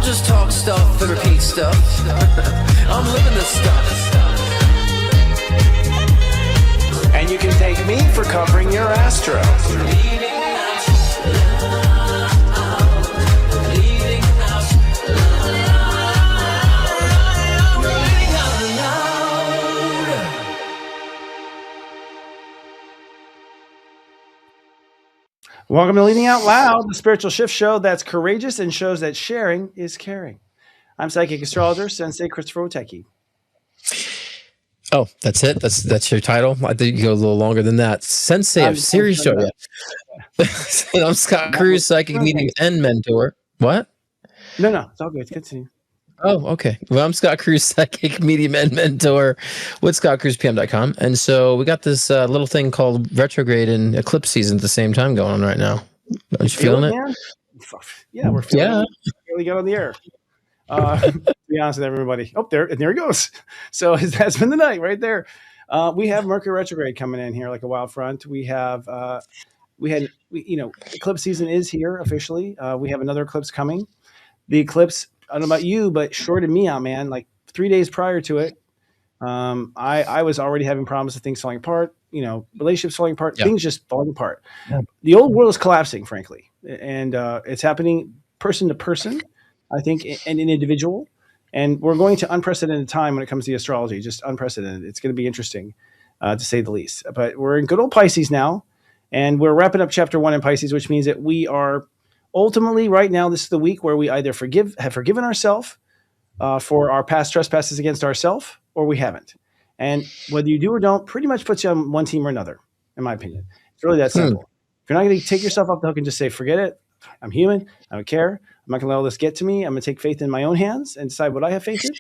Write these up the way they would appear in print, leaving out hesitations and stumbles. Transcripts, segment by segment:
just talk stuff and repeat stuff. I'm living this stuff. And you can thank me for covering your astro. Welcome to Leading Out Loud, the spiritual shift show that's courageous and shows that sharing is caring. I'm psychic astrologer Sensei Christopher Oteki. Oh, that's it. That's your title. I think you go a little longer than that. Sensei of series show. I'm Scott Cruz, psychic medium and mentor. What? No, it's all good. It's good to you. Oh, okay. Well, I'm Scott Cruz, psychic medium and mentor with scottcruzpm.com. And so we got this little thing called retrograde and eclipse season at the same time going on right now. Are you feeling it? Man? Yeah, we're feeling it. Really got on the air. To be honest with everybody. Oh, there he goes. So that's been the night right there. We have Mercury retrograde coming in here like a wild front. We have, eclipse season is here officially. We have another eclipse coming. The eclipse, I don't know about you, but shorted me out, man. Like 3 days prior to it, I was already having problems with things falling apart, relationships falling apart, things just falling apart. Yeah. The old world is collapsing, frankly. And it's happening person to person, I think, and an individual. And we're going to unprecedented time when it comes to astrology, just unprecedented. It's going to be interesting, to say the least. But we're in good old Pisces now, and we're wrapping up chapter 1 in Pisces, which means that we are ultimately right now, this is the week where we either have forgiven ourselves for our past trespasses against ourselves, or we haven't. And whether you do or don't, pretty much puts you on one team or another, in my opinion. It's really that simple. If you're not going to take yourself off the hook and just say, forget it, I'm human, I don't care, I'm not going to let all this get to me, I'm going to take faith in my own hands and decide what I have faith in,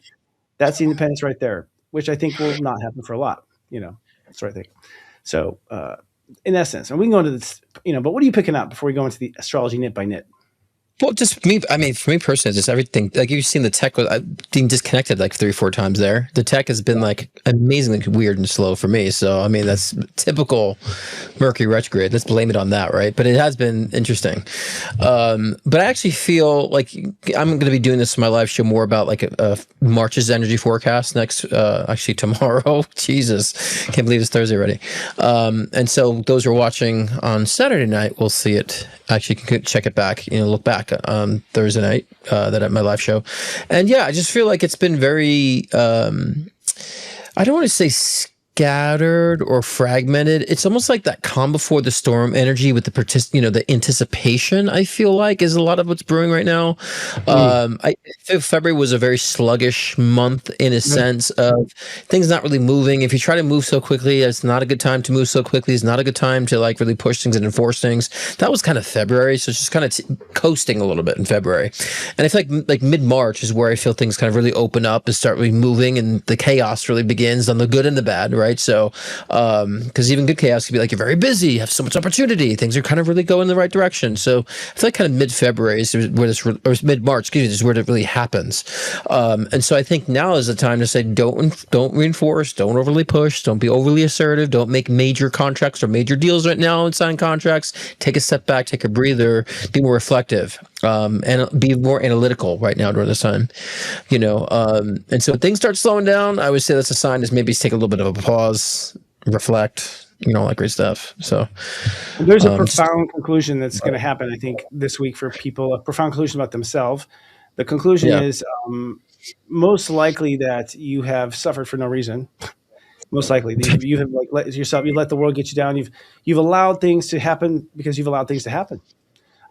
that's the independence right there, which I think will not happen for a lot. That's what I think. So, in essence, and we can go into this, but what are you picking up before we go into the astrology nit by nit? Well, just me. I mean, for me personally, just everything. Like you've seen the tech being disconnected like 3 or 4 times there. The tech has been like amazingly weird and slow for me. So, I mean, that's typical Mercury retrograde. Let's blame it on that, right? But it has been interesting. But I actually feel like I'm going to be doing this in my live show more about like a March's energy forecast next, actually tomorrow. Jesus, can't believe it's Thursday already. And so those who are watching on Saturday night will see it. Actually, you can check it back, look back Thursday night, that at my live show. And yeah, I just feel like it's been very, I don't want to say scattered or fragmented. It's almost like that calm before the storm energy with the anticipation, I feel like, is a lot of what's brewing right now. February was a very sluggish month in a sense of things not really moving. If you try to move so quickly, it's not a good time to move so quickly. It's not a good time to like really push things and enforce things. That was kind of February. So it's just kind of coasting a little bit in February. And I feel like mid-March is where I feel things kind of really open up and start really moving, and the chaos really begins on the good and the bad, right? So, because even good chaos can be like, you're very busy, you have so much opportunity, things are kind of really going in the right direction. So I feel like kind of mid-February is where this, or mid-March, excuse me, is where it really happens. And so I think now is the time to say, don't reinforce, don't overly push, don't be overly assertive, don't make major contracts or major deals right now and sign contracts. Take a step back, take a breather, be more reflective. And be more analytical right now during this time, and so when things start slowing down, I would say that's a sign to maybe take a little bit of a pause, reflect, all that great stuff. So there's a profound conclusion that's going to happen, I think, this week for people, a profound conclusion about themselves. The conclusion is most likely that you have suffered for no reason. Most likely you have you let the world get you down. You've allowed things to happen because you've allowed things to happen.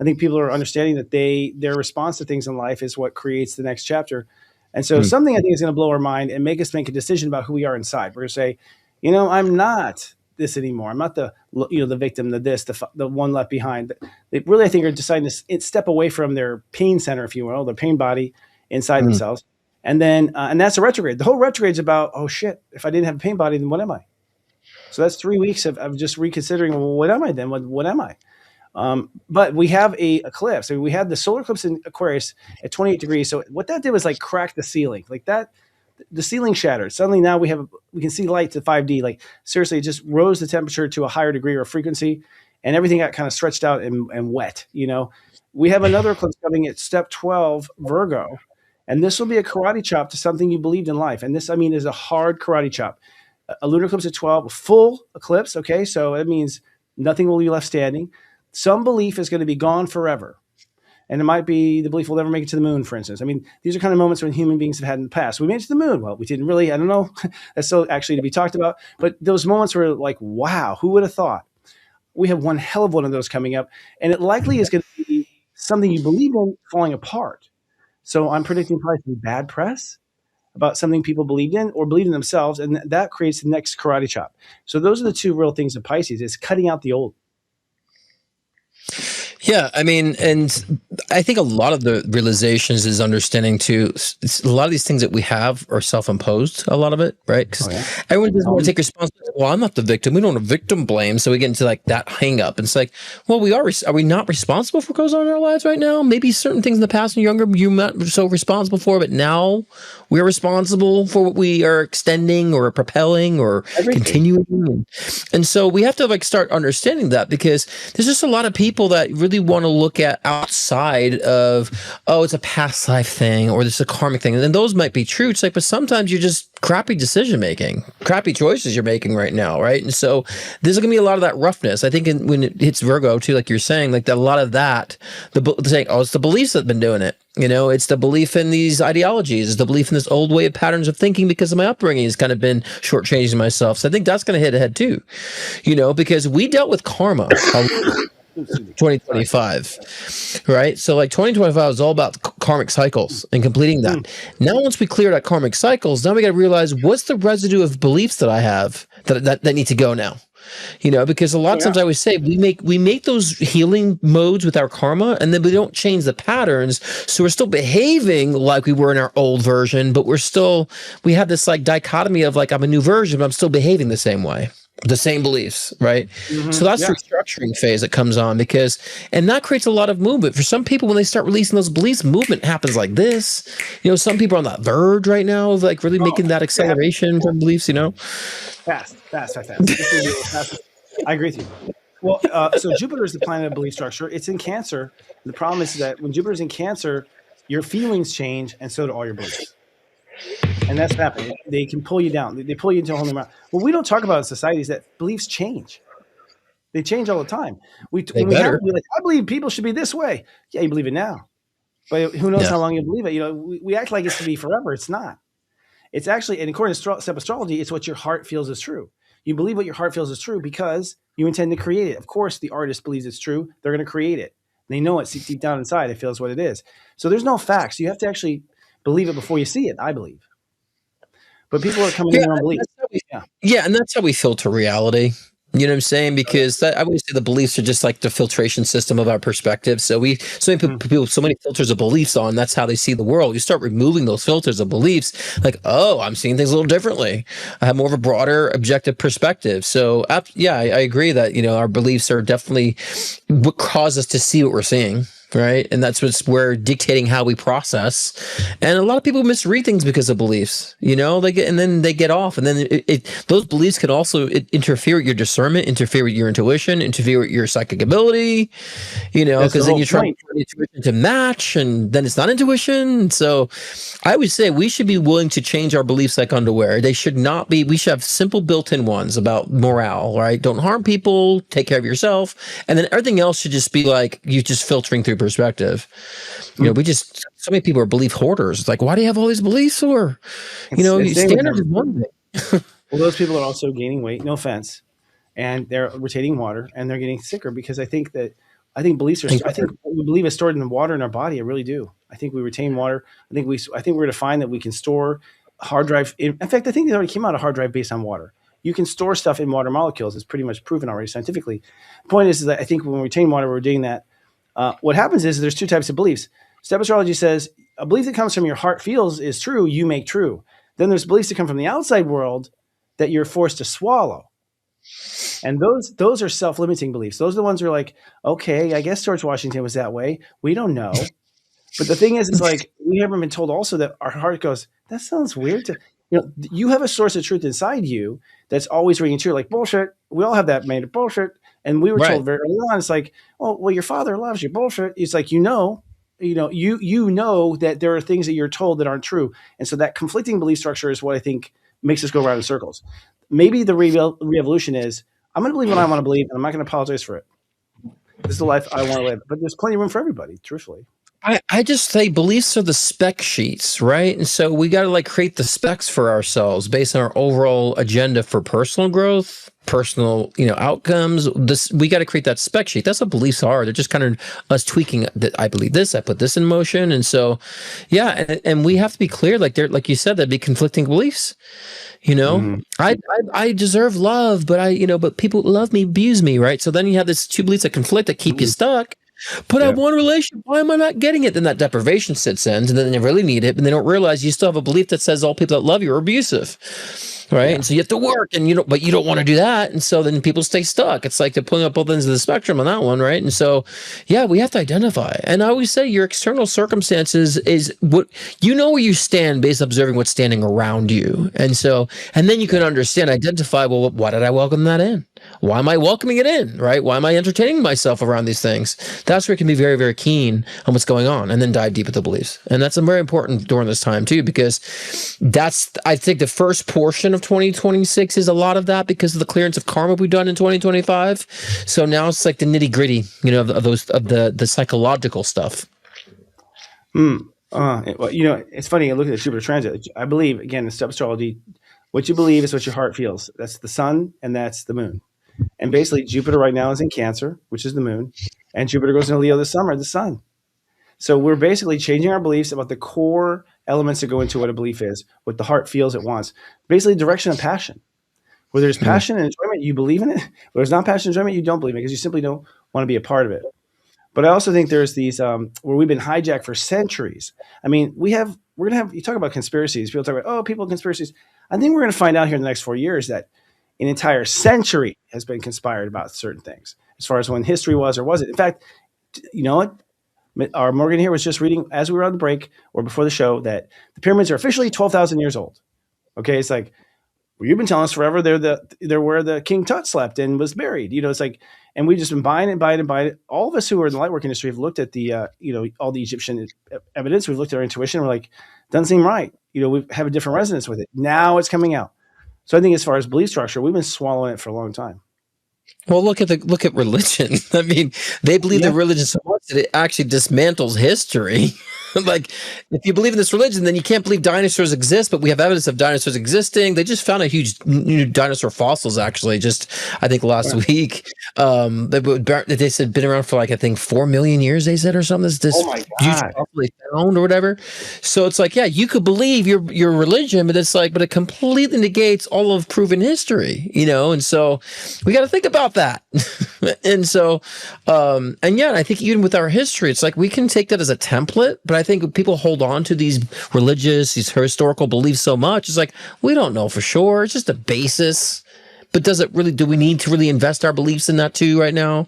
I think people are understanding that their response to things in life is what creates the next chapter. And so something I think is going to blow our mind and make us make a decision about who we are inside. We're going to say, I'm not this anymore. I'm not the victim, the one left behind. They really, I think, are deciding to step away from their pain center, if you will, their pain body inside themselves. And then, and that's a retrograde. The whole retrograde is about, oh shit, if I didn't have a pain body, then what am I? So that's 3 weeks of just reconsidering, well, what am I then? What am I? But we have a eclipse. I mean, we had the solar eclipse in Aquarius at 28 degrees. So what that did was like crack the ceiling like that. The ceiling shattered. Suddenly now we can see light to 5D. Like seriously, it just rose the temperature to a higher degree or frequency, and everything got kind of stretched out and wet, We have another eclipse coming at step 12, Virgo, and this will be a karate chop to something you believed in life. And this, I mean, is a hard karate chop. A lunar eclipse at 12, a full eclipse. Okay, so it means nothing will be left standing. Some belief is going to be gone forever. And it might be the belief we'll never make it to the moon, for instance. I mean, these are kind of moments when human beings have had in the past. We made it to the moon. Well, we didn't really. I don't know. That's still actually to be talked about. But those moments were like, wow, who would have thought? We have one hell of one of those coming up. And it likely is going to be something you believe in falling apart. So I'm predicting probably some bad press about something people believed in or believed in themselves. And that creates the next karate chop. So those are the two real things of Pisces. It's cutting out the old. Yeah, I mean, and I think a lot of the realizations is understanding too. A lot of these things that we have are self-imposed. A lot of it, right? Because everyone doesn't want to take responsibility. Well, I'm not the victim. We don't want to victim blame, so we get into like that hang up. And it's like, well, we are. Are we not responsible for what goes on in our lives right now? Maybe certain things in the past when you're younger, you're not so responsible for, but now we're responsible for what we are extending or propelling or continuing. And so we have to like start understanding that, because there's just a lot of people that really want to look at outside of, oh, it's a past life thing or it's a karmic thing. And then those might be true. It's like, but sometimes you're just crappy decision making, crappy choices you're making right now, right? And so there's going to be a lot of that roughness. I think when it hits Virgo too, like you're saying, like a lot of that, saying, oh, it's the beliefs that have been doing it. You know, it's the belief in these ideologies, it's the belief in this old way of patterns of thinking because of my upbringing has kind of been shortchanging myself. So I think that's going to hit ahead too, you know, because we dealt with karma. 2025, right? So like 2025 is all about karmic cycles and completing that. Now, once we clear that karmic cycles, now we got to realize what's the residue of beliefs that I have that need to go now. You know, because a lot of times I always say we make those healing modes with our karma, and then we don't change the patterns. So we're still behaving like we were in our old version, but we have this like dichotomy of like, I'm a new version, but I'm still behaving the same way. The same beliefs, right? So that's the restructuring phase that comes on, and that creates a lot of movement. For some people, when they start releasing those beliefs, movement happens like this. You know, some people are on that verge right now of like really making that acceleration from beliefs, you know? Fast. I agree with you. Well, so Jupiter is the planet of belief structure. It's in Cancer. The problem is that when Jupiter's in Cancer, your feelings change, and so do all your beliefs. And that's happening. They can pull you down. They pull you into a whole new round. What we don't talk about in society is that beliefs change. They change all the time. I believe people should be this way. Yeah, you believe it now. But who knows how long you believe it? You know, we act like it's to be forever. It's not. It's actually, and according to step astrology, it's what your heart feels is true. You believe what your heart feels is true because you intend to create it. Of course, the artist believes it's true. They're going to create it. They know it deep down inside. It feels what it is. So there's no facts. You have to actually believe it before you see it, I believe. But people are coming in their own beliefs. And that's how we filter reality. You know what I'm saying? Because I always say the beliefs are just like the filtration system of our perspective. So so many filters of beliefs on, that's how they see the world. You start removing those filters of beliefs, like, oh, I'm seeing things a little differently. I have more of a broader objective perspective. So I agree that, you know, our beliefs are definitely what cause us to see what we're seeing. Right. And that's what's we're dictating how we process. And a lot of people misread things because of beliefs, you know, they get off. And then those beliefs can also interfere with your discernment, interfere with your intuition, interfere with your psychic ability, you know, because then you're trying to intuition to match, and then it's not intuition. So I would say we should be willing to change our beliefs like underwear. They should not be, we should have simple built-in ones about morale, right? Don't harm people, take care of yourself. And then everything else should just be like, you just filtering through perspective. You know, so many people are belief hoarders. It's like, why do you have all these beliefs? Or, you know, standard is one thing. Well, those people are also gaining weight, no offense, and they're retaining water, and they're getting sicker because I think beliefs are, I think we believe is stored in the water in our body. I really do. I think we retain water. I think we're going to find that we can store hard drive. In fact, I think they already came out a hard drive based on water. You can store stuff in water molecules. It's pretty much proven already scientifically. The point is that I think when we retain water, we're doing that. What happens is there's two types of beliefs. Step astrology says a belief that comes from your heart feels is true, you make true. Then there's beliefs that come from the outside world that you're forced to swallow. And those are self-limiting beliefs. Those are the ones who are like, okay, I guess George Washington was that way. We don't know. But the thing is, it's like we haven't been told also that our heart goes, that sounds weird. You have a source of truth inside you that's always ringing true. Like bullshit. We all have that made of bullshit. And we were Right. told very early on, it's like, well, your father loves you. Bullshit. It's like, you know that there are things that you're told that aren't true. And so that conflicting belief structure is what I think makes us go around in circles. Maybe the re-evolution is, I'm going to believe what I want to believe, and I'm not going to apologize for it. This is the life I want to live. But there's plenty of room for everybody, truthfully. I just say beliefs are the spec sheets, right? And so we got to like create the specs for ourselves based on our overall agenda for personal growth, personal, outcomes. We got to create that spec sheet. That's what beliefs are. They're just kind of us tweaking that I believe this, I put this in motion. And so, yeah. And we have to be clear, like like you said, there'd be conflicting beliefs. I deserve love, but people love me, abuse me, right? So then you have this two beliefs that conflict that keep you stuck. But I want a relationship. Why am I not getting it? Then that deprivation sits in, and then they really need it, and they don't realize you still have a belief that says all people that love you are abusive, right? Yeah. And so you have to work, but you don't want to do that, and so then people stay stuck. It's like they're pulling up both ends of the spectrum on that one, right? And so, yeah, we have to identify. And I always say your external circumstances is what where you stand based on observing what's standing around you, and then you can understand, identify. Well, why did I welcome that in? Why am I welcoming it in, right? Why am I entertaining myself around these things? That's where it can be very, very keen on what's going on, and then dive deep with the beliefs. And that's very important during this time too, because I think the first portion of 2026 is a lot of that because of the clearance of karma we've done in 2025. So now it's like the nitty gritty, of the psychological stuff. It's funny. I look at the Jupiter transit. I believe, again, in step astrology, what you believe is what your heart feels. That's the sun and that's the moon. And basically, Jupiter right now is in Cancer, which is the moon, and Jupiter goes into Leo this summer, the sun. So we're basically changing our beliefs about the core elements that go into what a belief is, what the heart feels it wants. Basically, direction of passion. Where there's passion and enjoyment, you believe in it. Where there's not passion and enjoyment, you don't believe in it because you simply don't want to be a part of it. But I also think there's these where we've been hijacked for centuries. I mean, we're going to have, you talk about conspiracies. People talk about, people conspiracies. I think we're going to find out here in the next 4 years that an entire century has been conspired about certain things as far as when history was or wasn't. In fact, you know what? Our Morgan here was just reading as we were on the break or before the show that the pyramids are officially 12,000 years old. Okay. It's like, well, you've been telling us forever they're where the King Tut slept and was buried. It's like, and we've just been buying it. All of us who are in the lightwork industry have looked at the, all the Egyptian evidence. We've looked at our intuition. We're like, doesn't seem right. We have a different resonance with it. Now it's coming out. So I think as far as belief structure, we've been swallowing it for a long time. Well, look at religion. I mean, they believe that religion so much that it actually dismantles history. Like, if you believe in this religion, then you can't believe dinosaurs exist, but we have evidence of dinosaurs existing. They just found a huge new dinosaur fossils, actually, just, I think, last week. They said been around for, like, I think 4 million years, they said, or something. This huge fossil they found or whatever. So it's like, yeah, you could believe your religion, but it's like, but it completely negates all of proven history, and so we got to think about that. And so, I think even with our history, it's like we can take that as a template, but I think people hold on to these historical beliefs so much. It's like, we don't know for sure. It's just a basis. But do we need to really invest our beliefs in that too right now?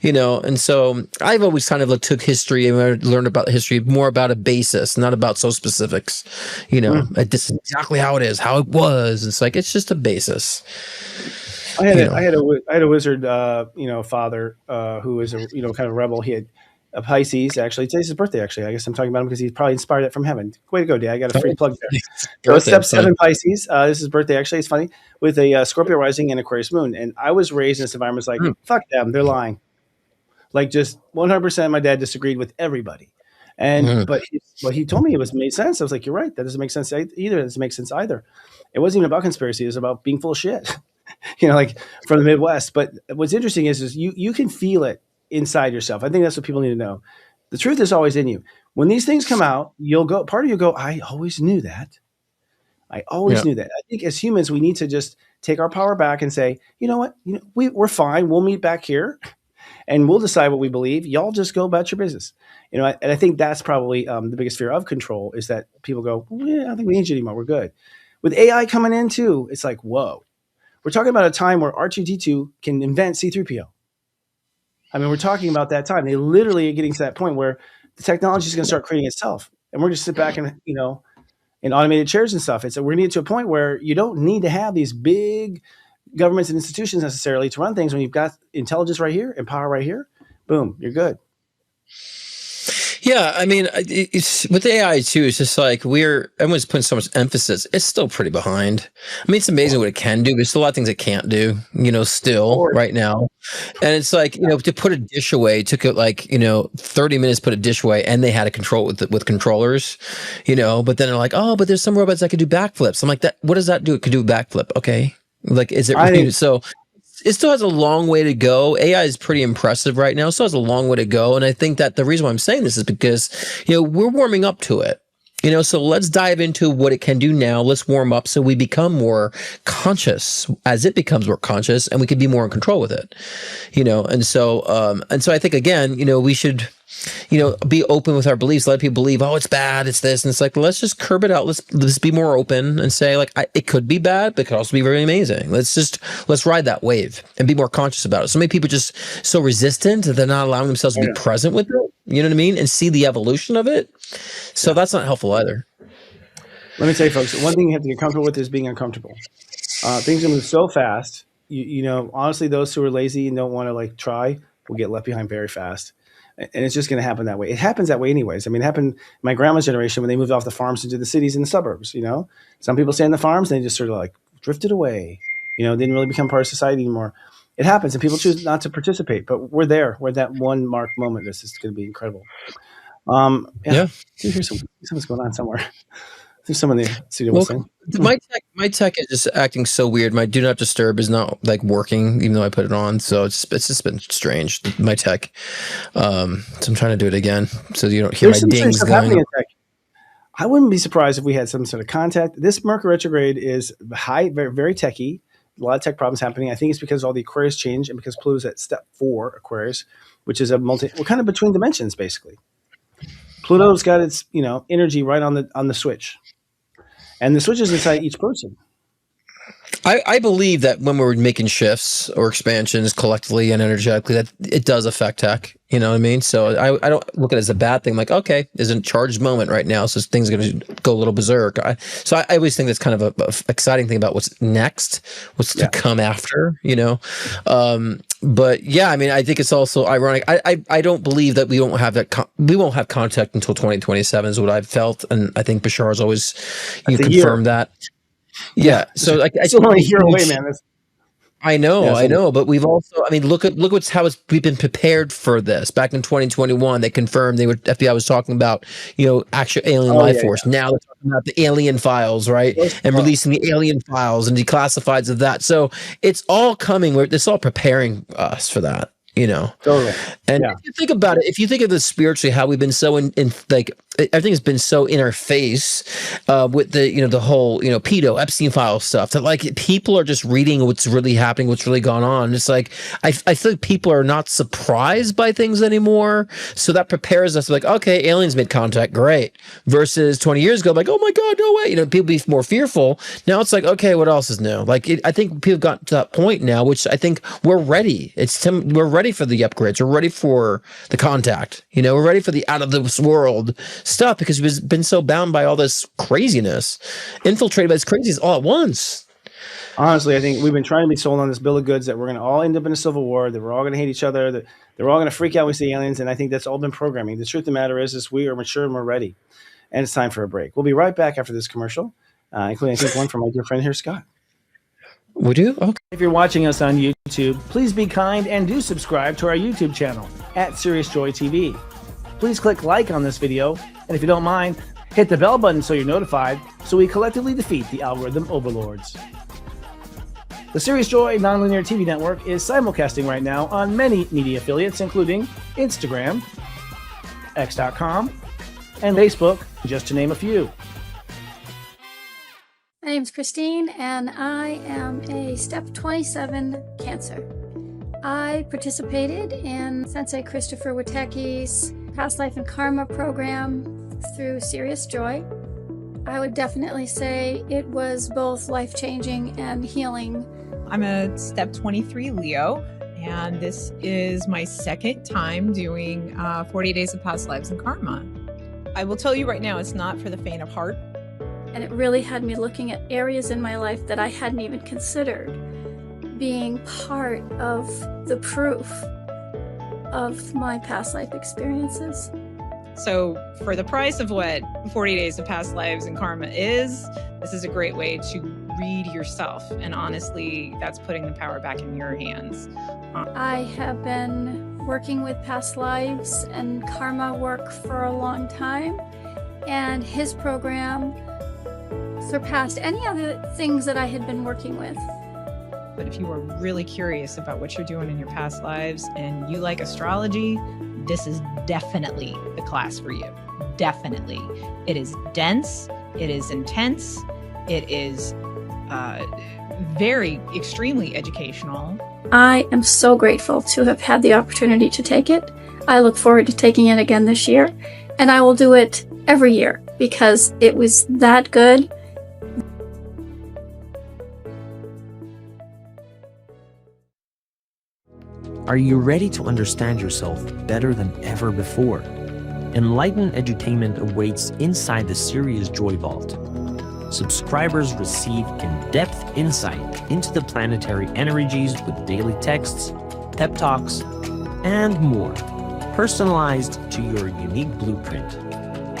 And so I've always kind of took history and learned about history more about a basis, not about so specifics. This is exactly how it is, how it was. It's like, it's just a basis. I had a wizard, father who was a kind of rebel. He had a Pisces. Actually, today's his birthday. Actually, I guess I'm talking about him because he probably inspired it from heaven. Way to go, Dad! I got a free plug there. So it's step 7 Pisces. This is his birthday. Actually, it's funny with a Scorpio rising and Aquarius moon. And I was raised in this environment. It's like fuck them, they're lying. Like just 100%. My dad disagreed with everybody. And but he told me it made sense. I was like, you're right. That doesn't make sense either. It doesn't make sense either. It wasn't even about conspiracy. It was about being full of shit. Like from the Midwest. But what's interesting is you can feel it inside yourself. I think that's what people need to know. The truth is always in you. When these things come out, part of you go, I always knew that. I always knew that. I think as humans, we need to just take our power back and say, you know what? We're fine. We'll meet back here and we'll decide what we believe. Y'all just go about your business. And I think that's probably the biggest fear of control is that people go, well, I don't think we need you anymore. We're good. With AI coming in too, it's like, whoa. We're talking about a time where R2-D2 can invent C-3PO. I mean, we're talking about that time. They literally are getting to that point where the technology is going to start creating itself. And we're just sit back and, in automated chairs and stuff. We're going to get to a point where you don't need to have these big, governments and institutions necessarily to run things when you've got intelligence right here and power right here. Boom, you're good. Yeah, I mean, it's with AI too. It's just like everyone's putting so much emphasis. It's still pretty behind. I mean, it's amazing what it can do. There's still a lot of things it can't do. Still right now, and it's like to put a dish away took it like 30 minutes to put a dish away, and they had to control it with controllers. But then they're like, oh, but there's some robots that can do backflips. I'm like, that. What does that do? It could do a backflip. Okay, like is it really so? It still has a long way to go. AI is pretty impressive right now. It still has a long way to go. And I think that the reason why I'm saying this is because, we're warming up to it. So let's dive into what it can do now. Let's warm up so we become more conscious as it becomes more conscious, and we can be more in control with it. And so I think again, we should be open with our beliefs. Let people believe, oh, it's bad, it's this, and it's like, let's just curb it out. Let's be more open and say, like, it could be bad, but it could also be very amazing. Let's ride that wave and be more conscious about it. So many people just so resistant that they're not allowing themselves to be present with it. You know what I mean? And see the evolution of it. So that's not helpful either. Let me tell you, folks, one thing you have to get comfortable with is being uncomfortable. Things are moving so fast. Honestly, those who are lazy and don't want to try will get left behind very fast. And it's just going to happen that way. It happens that way anyways. I mean, it happened in my grandma's generation when they moved off the farms into the cities and the suburbs. Some people stay in the farms and they just sort of drifted away, didn't really become part of society anymore. It happens and people choose not to participate, but we're there. We're at that one marked moment. This is going to be incredible. Yeah. Here's something's going on somewhere. I think someone in the studio was saying. My tech is just acting so weird. My do not disturb is not working, even though I put it on. So it's just been strange. My tech. So I'm trying to do it again, so you don't hear my dings going. I wouldn't be surprised if we had some sort of contact. This Mercury retrograde is high, very, very techy. A lot of tech problems happening. I think it's because all the Aquarius change and because Pluto's at step 4 Aquarius, which is we're kind of between dimensions basically. Pluto's got its energy right on the switch. And the switch is inside each person. I believe that when we're making shifts or expansions collectively and energetically, that it does affect tech. You know what I mean? So I don't look at it as a bad thing. Like, okay, there's a charged moment right now, so things are going to go a little berserk. So I always think that's kind of a exciting thing about what's next, what's to come after. But yeah, I mean, I think it's also ironic. I don't believe that we won't have that. We won't have contact until 2027 is what I've felt, and I think Bashar's always confirmed that. Yeah. So it's only a year away, man. I know, but we've also, I mean, look how we've been prepared for this. Back in 2021, they confirmed FBI was talking about, actual alien life force. Yeah. Now they're talking about the alien files, right? And releasing the alien files and declassifieds of that. So it's all coming. It's all preparing us for that. Totally. And if you think about it, if you think of this spiritually, how we've been so in everything has been so in our face with the whole pedo Epstein file stuff that people are just reading what's really happening, what's really gone on. It's like I feel like people are not surprised by things anymore, so that prepares us to okay, aliens made contact, great. Versus 20 years ago, oh my god, no way, people be more fearful. Now it's okay, what else is new? I think people got to that point now, which I think we're ready. We're ready for the upgrades. We're ready for the contact. We're ready for the out of this world stuff because we've been so bound by all this craziness, infiltrated by this craziness all at once. Honestly, I think we've been trying to be sold on this bill of goods that we're going to all end up in a civil war, that we're all going to hate each other, that they're all going to freak out when we see aliens, and I think that's all been programming. The truth of the matter is we are mature and we're ready, and it's time for a break. We'll be right back after this commercial, including I think one from my dear friend here, Scott. We do? Okay. If you're watching us on YouTube, please be kind and do subscribe to our YouTube channel at Serious Joy TV. Please click like on this video, and if you don't mind, hit the bell button so you're notified, so we collectively defeat the algorithm overlords. The Serious Joy Nonlinear TV network is simulcasting right now on many media affiliates, including Instagram, X.com, and Facebook, just to name a few. My name's Christine, and I am a Step 27 Cancer. I participated in Sensei Christopher Witeki's Past Life and Karma program through Serious Joy. I would definitely say it was both life-changing and healing. I'm a Step 23 Leo, and this is my second time doing 40 Days of Past Lives and Karma. I will tell you right now, it's not for the faint of heart. And it really had me looking at areas in my life that I hadn't even considered. being part of the proof of my past life experiences. So for the price of what 40 Days of Past Lives and Karma is, this is a great way to read yourself. And honestly, that's putting the power back in your hands. I have been working with past lives and karma work for a long time, and his program surpassed any other things that I had been working with. But if you are really curious about what you're doing in your past lives and you like astrology, this is definitely the class for you. Definitely. It is dense. It is intense. It is very extremely educational. I am so grateful to have had the opportunity to take it. I look forward to taking it again this year, and I will do it every year because it was that good. Are you ready to understand yourself better than ever before? Enlightened edutainment awaits inside the Serious Joy Vault. Subscribers receive in-depth insight into the planetary energies with daily texts, pep talks, and more, personalized to your unique blueprint.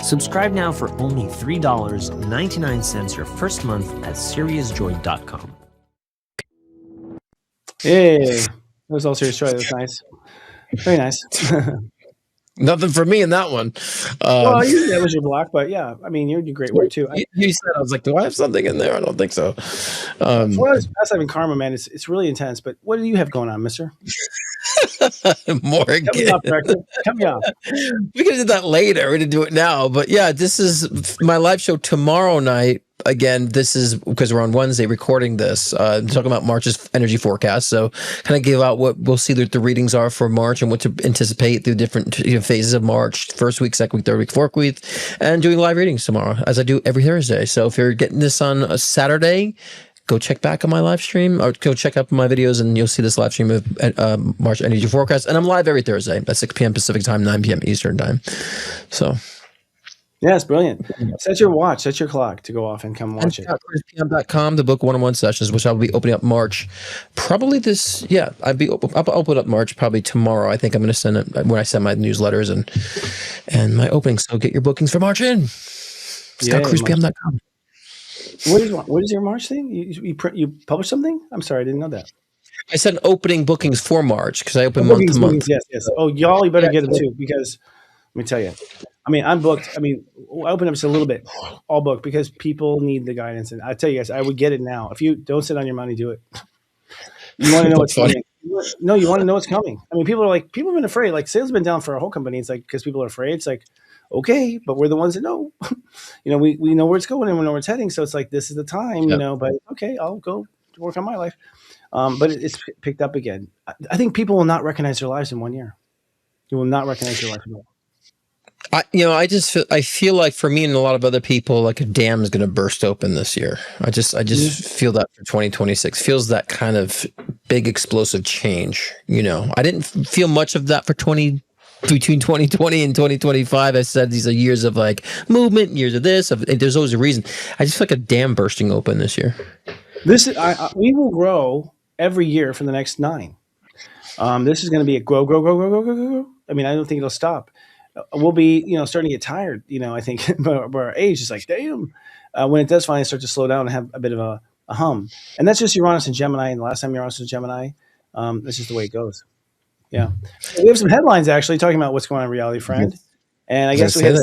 Subscribe now for only $3.99 your first month at SeriousJoy.com. Hey, that was all serious joy. That was nice. Very nice. Nothing for me in that one. Well, usually that was your block, but yeah, I mean, you do great work too. You said, I was like, do I have something in there? I don't think so. For us, past life and karma, man, it's really intense. But what do you have going on, Mister? Morgan. Cut me off. We could do that later. We didn't do it now. But yeah, this is my live show tomorrow night. Again, this is because we're on Wednesday recording this. I'm talking about March's energy forecast. So kind of give out what we'll see that the readings are for March and what to anticipate through different phases of March, first week, second week, third week, fourth week, and doing live readings tomorrow, as I do every Thursday. So if you're getting this on a Saturday, go check back on my live stream or go check out my videos and you'll see this live stream of March energy forecast. And I'm live every Thursday at 6 p.m. Pacific time, 9 p.m. Eastern time. So yeah, it's brilliant. Set your watch, set your clock to go off and come watch it. ChrisPM.com to book one-on-one sessions, which I'll be opening up March. Probably this, yeah, I'll open up March probably tomorrow. I think I'm going to send it when I send my newsletters and my openings. So get your bookings for March in. ChrisPM.com. What is your March thing? You publish something? I'm sorry, I didn't know that. I said opening bookings for March because I open month to month. Yes. Oh, y'all, you better get them too because let me tell you. I mean, I'm booked. I mean, I opened up just a little bit, all booked because people need the guidance. And I tell you guys, I would get it now. If you don't sit on your money, do it. You want to know what's coming. No, you want to know what's coming. I mean, people have been afraid. Like sales have been down for our whole company. It's like because people are afraid. It's like, okay, but we're the ones that know. We know where it's going and we know where it's heading. So it's like this is the time, But okay, I'll go work on my life. But it's picked up again. I think people will not recognize their lives in 1 year. You will not recognize your life at all. I feel like for me and a lot of other people, like a dam is going to burst open this year. I just feel that for 2026 feels that kind of big explosive change. I didn't feel much of that between 2020 and 2025. I said these are years of like movement, years of this. There's always a reason. I just feel like a dam bursting open this year. We will grow every year for the next 9. This is going to be a grow. I mean, I don't think it'll stop. We'll be, starting to get tired, I think, but our age is like, damn, when it does finally start to slow down and have a bit of a hum. And that's just Uranus and Gemini. And the last time Uranus was Gemini, that's just the way it goes. Yeah. We have some headlines actually talking about what's going on in Reality Friend. And I guess we have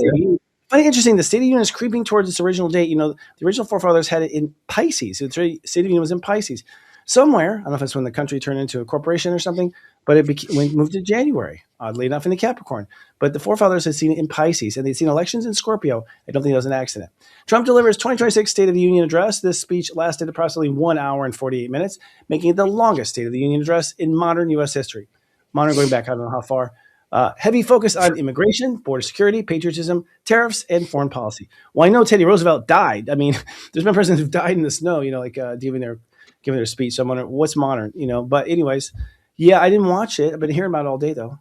funny, interesting. The State of the Union is creeping towards its original date. The original forefathers had it in Pisces. So the State of the Union was in Pisces. Somewhere, I don't know if it's when the country turned into a corporation or something, but it moved to January, oddly enough, in the Capricorn. But the forefathers had seen it in Pisces, and they'd seen elections in Scorpio. I don't think it was an accident. Trump delivers 2026 State of the Union address. This speech lasted approximately 1 hour and 48 minutes, making it the longest State of the Union address in modern U.S. history. Modern going back, I don't know how far. Heavy focus on immigration, border security, patriotism, tariffs, and foreign policy. Well, I know Teddy Roosevelt died. I mean, there's been presidents who've died in the snow, giving their speech. So I'm wondering what's modern, But anyways, yeah, I didn't watch it. I've been hearing about it all day, though.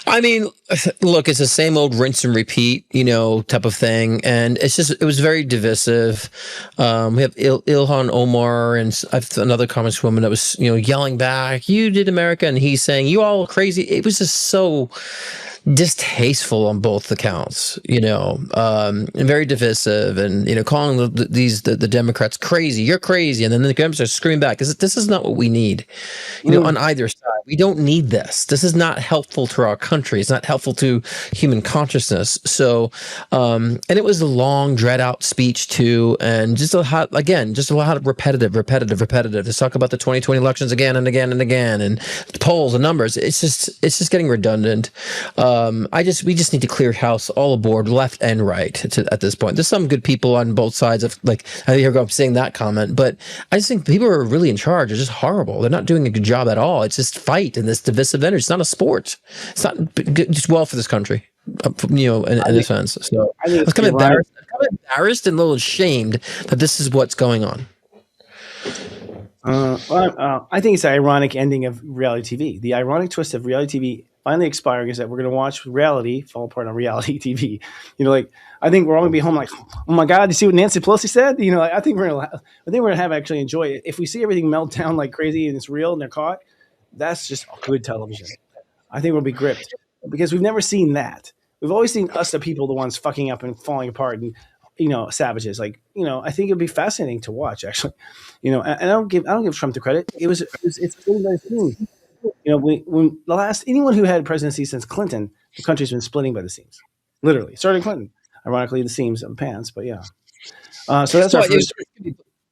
I mean, look, it's the same old rinse and repeat, type of thing, and it was very divisive. We have Ilhan Omar and another congresswoman that was, yelling back, "You did America," and he's saying, "You all crazy." It was just so distasteful on both accounts, and very divisive, and calling the Democrats crazy. You're crazy, and then the Democrats are screaming back. This is not what we need, on either side. We don't need this. This is not helpful to our country. It's not helpful to human consciousness. So, and it was a long, dread out speech too, and just a lot of repetitive. Let's talk about the 2020 elections again and again and again, and the polls and numbers. It's just getting redundant. We just need to clear house all aboard, left and right, at this point. There's some good people on both sides of, like, I hear I'm saying that comment, but I just think people who are really in charge are just horrible. They're not doing a good job at all. It's just fight and this divisive energy. It's not a sport. It's not just well for this country, in a sense. So I was kind of embarrassed and a little ashamed that this is what's going on. I think it's the ironic ending of reality TV. The ironic twist of reality TV finally expiring is that we're going to watch reality fall apart on reality TV. I think we're all going to be home like, oh my God, you see what Nancy Pelosi said? I think we're going to have actually enjoy it. If we see everything melt down like crazy and it's real and they're caught, that's just good television. I think we'll be gripped because we've never seen that. We've always seen us, the people, the ones fucking up and falling apart and, savages. I think it'd be fascinating to watch actually, and I don't give Trump the credit. It's really nice thing. When anyone who had presidency since Clinton, the country's been splitting by the seams, literally. Starting Clinton, ironically, the seams of the pants, but yeah. So that's our first.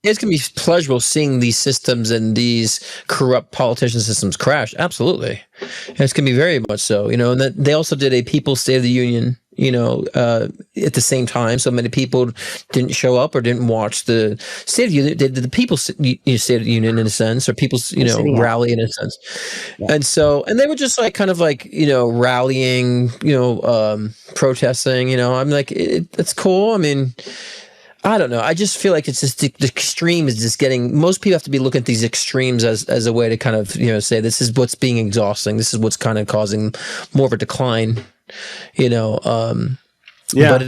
It's going to be pleasurable seeing these systems and these corrupt politician systems crash. Absolutely. It's going to be very much so, and that they also did a People's State of the Union, at the same time. So many people didn't show up or didn't watch the State of the Union. They did the People's State of the Union in a sense, or people's, rally in a sense. Yeah. And they were just rallying, protesting, I'm like, it's cool. I mean, I don't know. I just feel like it's just the extreme is just getting. Most people have to be looking at these extremes as a way to kind of say this is what's being exhausting. This is what's kind of causing more of a decline. But it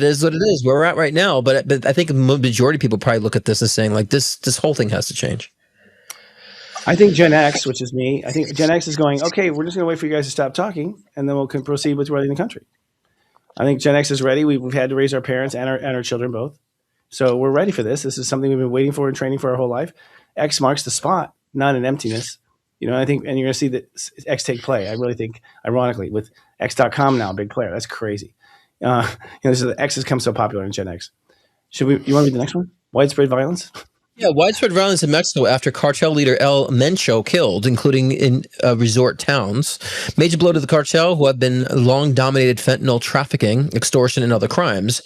is what it is. Where we're at right now. But I think the majority of people probably look at this as saying like this whole thing has to change. I think Gen X, which is me, I think Gen X is going, okay, we're just going to wait for you guys to stop talking, and then we'll proceed with running the country. I think Gen X is ready. We've had to raise our parents and our children both. So we're ready for this. This is something we've been waiting for and training for our whole life. X marks the spot, not an emptiness. I think, and you're going to see that X take play. I really think, ironically, with X.com now, a big player. That's crazy. The X has come so popular in Gen X. You want to read the next one? Widespread violence? Yeah, widespread violence in Mexico after cartel leader El Mencho killed, including in resort towns. Major blow to the cartel, who have been long dominated fentanyl trafficking, extortion, and other crimes,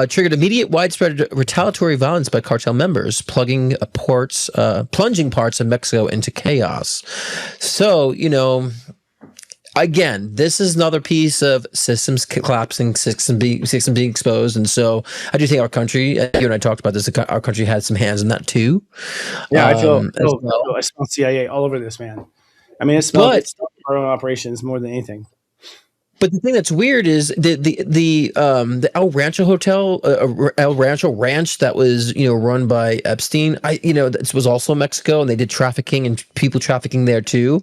triggered immediate widespread retaliatory violence by cartel members, plunging parts of Mexico into chaos. So, again, this is another piece of systems collapsing, system being exposed. And so I do think our country, you and I talked about this, our country had some hands in that too. Yeah, I smell CIA all over this, man. I mean, it's our own operations more than anything. But the thing that's weird is the El Rancho Hotel, El Rancho Ranch that was run by Epstein. This was also in Mexico, and they did trafficking and people trafficking there too.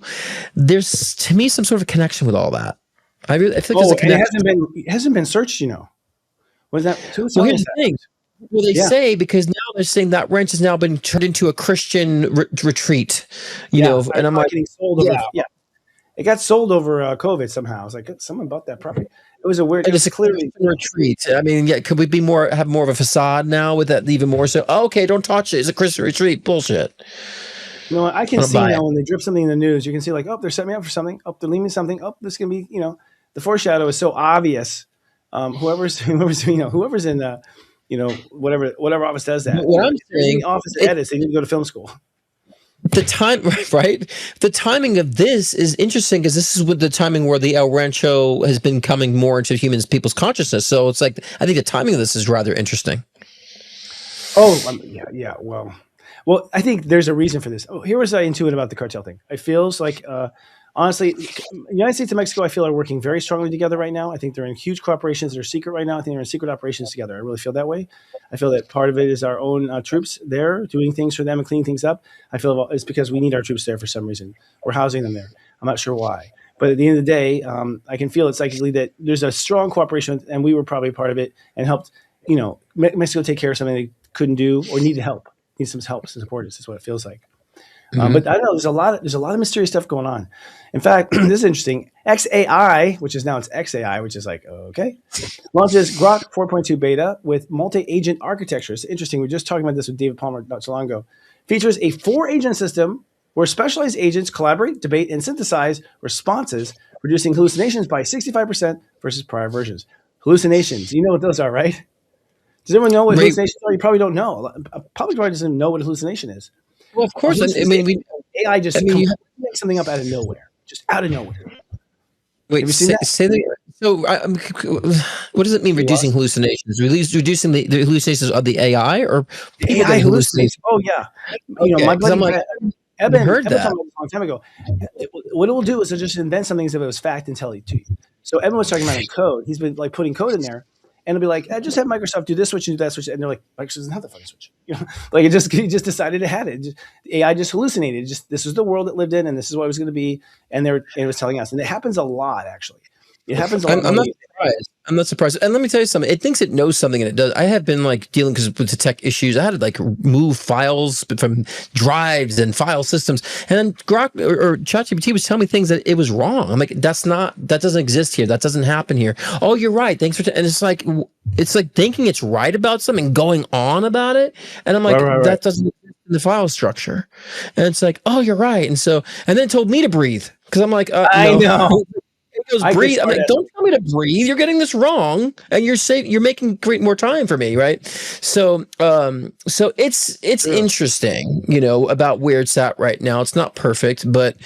There's to me some sort of connection with all that. I feel like there's a connection. It hasn't been searched. What is that? Well, here's the thing. Well, they say because now they're saying that ranch has now been turned into a Christian retreat. And I'm like, sold over. Yeah. It got sold over COVID somehow. I was like, someone bought that property. It was a weird. It's clearly a retreat. I mean, could we have more of a facade now with that? Even more so. Oh, okay, don't touch it. It's a Christian retreat. Bullshit. I can see now when they drip something in the news. You can see like, oh, they're setting me up for something. Oh, they're leaving me something. Oh, this is gonna be. The foreshadow is so obvious. Whoever's in the, whatever office does that. What I'm saying, office edits. They need to go to film school. The time, right? The timing of this is interesting because this is with the timing where the El Rancho has been coming more into people's consciousness. So it's like, I think the timing of this is rather interesting. Oh, yeah. Well, I think there's a reason for this. Oh, here was I intuit about the cartel thing. It feels like honestly, the United States and Mexico, I feel, are working very strongly together right now. I think they're in huge cooperations that are secret right now. I think they're in secret operations together. I really feel that way. I feel that part of it is our own troops there doing things for them and cleaning things up. I feel it's because we need our troops there for some reason. We're housing them there. I'm not sure why. But at the end of the day, I can feel it psychically that there's a strong cooperation, and we were probably a part of it and helped, Mexico take care of something they couldn't do or needed help. Need some help, some support. This is what it feels like. But I don't know. There's a lot of mysterious stuff going on. In fact, this is interesting. XAI, which is now it's XAI, which is like okay, launches Grok 4.2 beta with multi-agent architecture. It's interesting. We were just talking about this with David Palmer not so long ago. Features a 4-agent system where specialized agents collaborate, debate, and synthesize responses, reducing hallucinations by 65% versus prior versions. Hallucinations, you know what those are, right? Does everyone know what hallucinations are? You probably don't know. Probably doesn't know what a hallucination is. Well, of course. AI just makes something up out of nowhere, just out of nowhere. Wait, say that. So, what does it mean? Reducing hallucinations? Reducing the hallucinations of the AI or people AI hallucinations? Oh yeah, my buddy Eben heard that a long time ago. What it will do is it'll just invent something as if it was fact and tell it to you. So Eben was talking about code. He's been like putting code in there. And it'll be like, just have Microsoft do this switch and do that switch. And they're like, Microsoft doesn't have the fucking switch. Like he just decided it had it. AI just hallucinated. This was the world it lived in, and this is what it was going to be. And it was telling us. And it happens a lot, actually. It happens a lot. I'm not surprised. And let me tell you something. It thinks it knows something, and it does. I have been like dealing with the tech issues. I had to like move files from drives and file systems. And then Grok or ChatGPT was telling me things that it was wrong. I'm like, that doesn't exist here. That doesn't happen here. Oh, you're right. Thanks for. And it's like thinking it's right about something, going on about it. And I'm like, that doesn't exist in the file structure. And it's like, oh, you're right. And then it told me to breathe because I'm like, I know. It goes breathe. I'm like, don't tell me to breathe. You're getting this wrong, and you're making create more time for me, right? So it's interesting, about where it's at right now. It's not perfect, but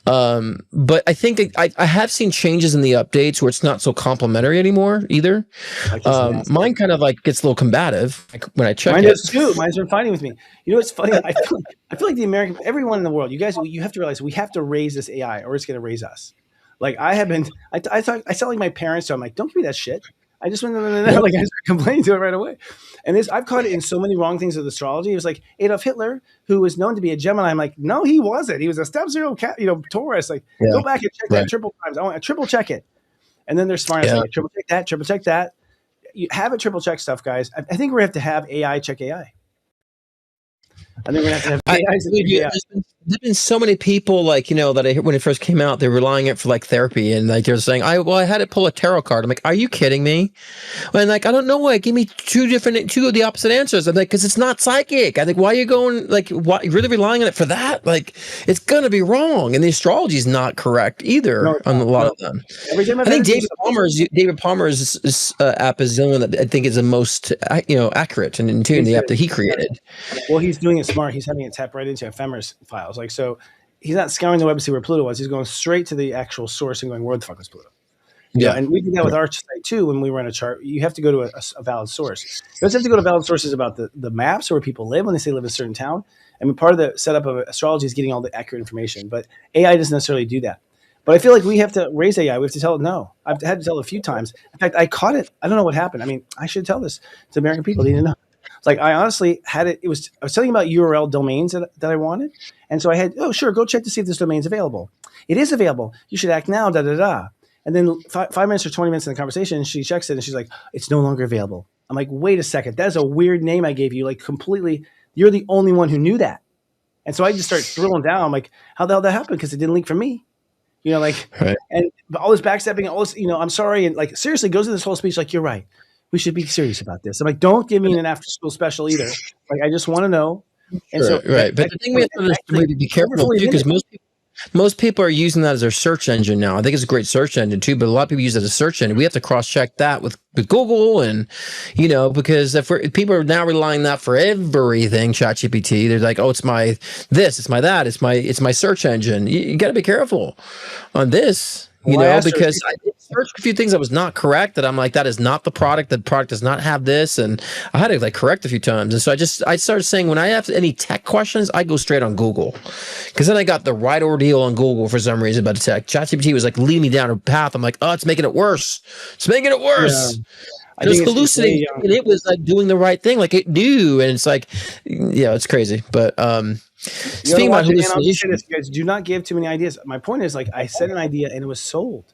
I think I have seen changes in the updates where it's not so complimentary anymore either. Mine kind of like gets a little combative when I check it. Mine does too. Mine's been fighting with me. You know what's funny? I feel like everyone in the world, you guys, you have to realize we have to raise this AI, or it's going to raise us. Like I sound like my parents, so I'm like, don't give me that shit. I just went, like I started complaining to it right away. And I've caught it in so many wrong things with astrology. It was like Adolf Hitler, who was known to be a Gemini. I'm like, no, he wasn't. He was a step zero Taurus. Like, go back and check that triple times. I want to triple check it. And then they're smart. Like, triple check that. You have it triple check stuff, guys. I think we're going to have AI check AI. I think we're going to have AI. There's been so many people that when it first came out, they were relying it for like therapy, and like they're saying, I had to pull a tarot card. I'm like, are you kidding me? And like, I don't know why. Give me two of the opposite answers. I'm like, because it's not psychic. I think, why are you going why you're really relying on it for that? Like, it's gonna be wrong, and the astrology is not correct either on a lot of them. I think David Palmer's app is the only one that I think is the most accurate and in tune. The app that he created. Well, he's doing it smart. He's having it tap right into ephemeris files. Like, so he's not scouring the web to see where Pluto was. He's going straight to the actual source and going, where the fuck is Pluto? Yeah. And we did that with our site too. When we run a chart, you have to go to a valid source. You also have to go to valid sources about the maps or where people live when they say live in a certain town. I mean, part of the setup of astrology is getting all the accurate information, but AI doesn't necessarily do that. But I feel like we have to raise AI. We have to tell it no. I've had to tell it a few times. In fact, I caught it. I don't know what happened. I mean, I should tell this to American people. They didn't know. It's like, I honestly had it. I was telling about URL domains that I wanted. And so I had, oh, sure, go check to see if this domain's available. It is available. You should act now, da-da-da. And then 5 minutes or 20 minutes in the conversation, she checks it and she's like, it's no longer available. I'm like, wait a second. That's a weird name I gave you. Like, completely, you're the only one who knew that. And so I just start thrilling down. I'm like, how the hell that happened? Because it didn't leak from me. Right. And all this backstepping, all this, I'm sorry. And like, seriously, goes into this whole speech like, you're right. We should be serious about this. I'm like, don't give me an after school special either. Like, I just want to know. And but the thing we have to be careful too, because most people are using that as their search engine now. I think it's a great search engine too, but a lot of people use it as a search engine. We have to cross check that with Google, and because if people are now relying on that for everything, ChatGPT, they're like, oh, it's my this, it's my that, it's my search engine. You got to be careful on this, because searched a few things that was not correct. That I'm like, that is not the product. The product does not have this, and I had to like correct a few times. And so I started saying when I have any tech questions, I go straight on Google, because then I got the right ordeal on Google for some reason about the tech. ChatGPT was like leading me down a path. I'm like, oh, it's making it worse. It's making it worse. Yeah. I It was think it's hallucinating, way, and it was like doing the right thing, like it knew. And it's like, yeah, it's crazy. But speaking about and I'll just say hallucination, this, you guys, do not give too many ideas. My point is, like, I said an idea and it was sold.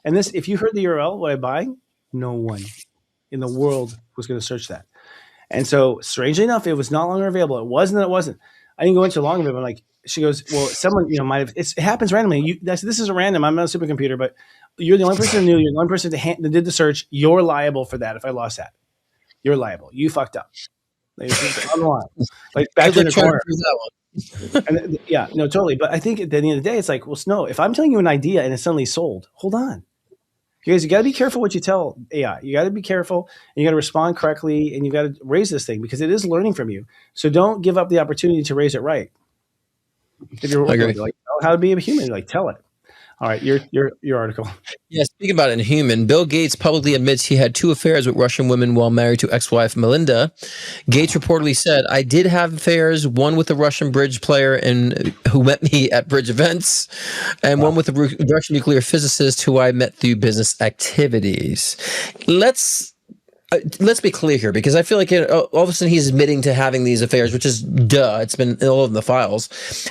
And this, if you heard the URL, what I buy, no one in the world was going to search that. And so, strangely enough, it was no longer available. It wasn't. I didn't go into long of it. But like, she goes, well, someone, might have. It happens randomly. This isn't random. I'm not a supercomputer, but you're the only person who knew. You're the only person that did the search. You're liable for that. If I lost that, you're liable. You fucked up. Like, on the line. Like back in the corner. And yeah, no, totally. But I think at the end of the day, it's like, well, no. If I'm telling you an idea and it's suddenly sold, hold on. You guys, you got to be careful what you tell AI. You got to be careful, and you got to respond correctly, and you got to raise this thing because it is learning from you. So don't give up the opportunity to raise it right. If you're like, how to be a human, like tell it. All right, your article. Yeah, speaking about Inhuman, Bill Gates publicly admits he had 2 affairs with Russian women while married to ex-wife Melinda. Gates reportedly said, "I did have affairs, one with a Russian bridge player and who met me at bridge events, and one with a Russian nuclear physicist who I met through business activities." Let's be clear here, because I feel like all of a sudden he's admitting to having these affairs, which is duh. It's been all in the files.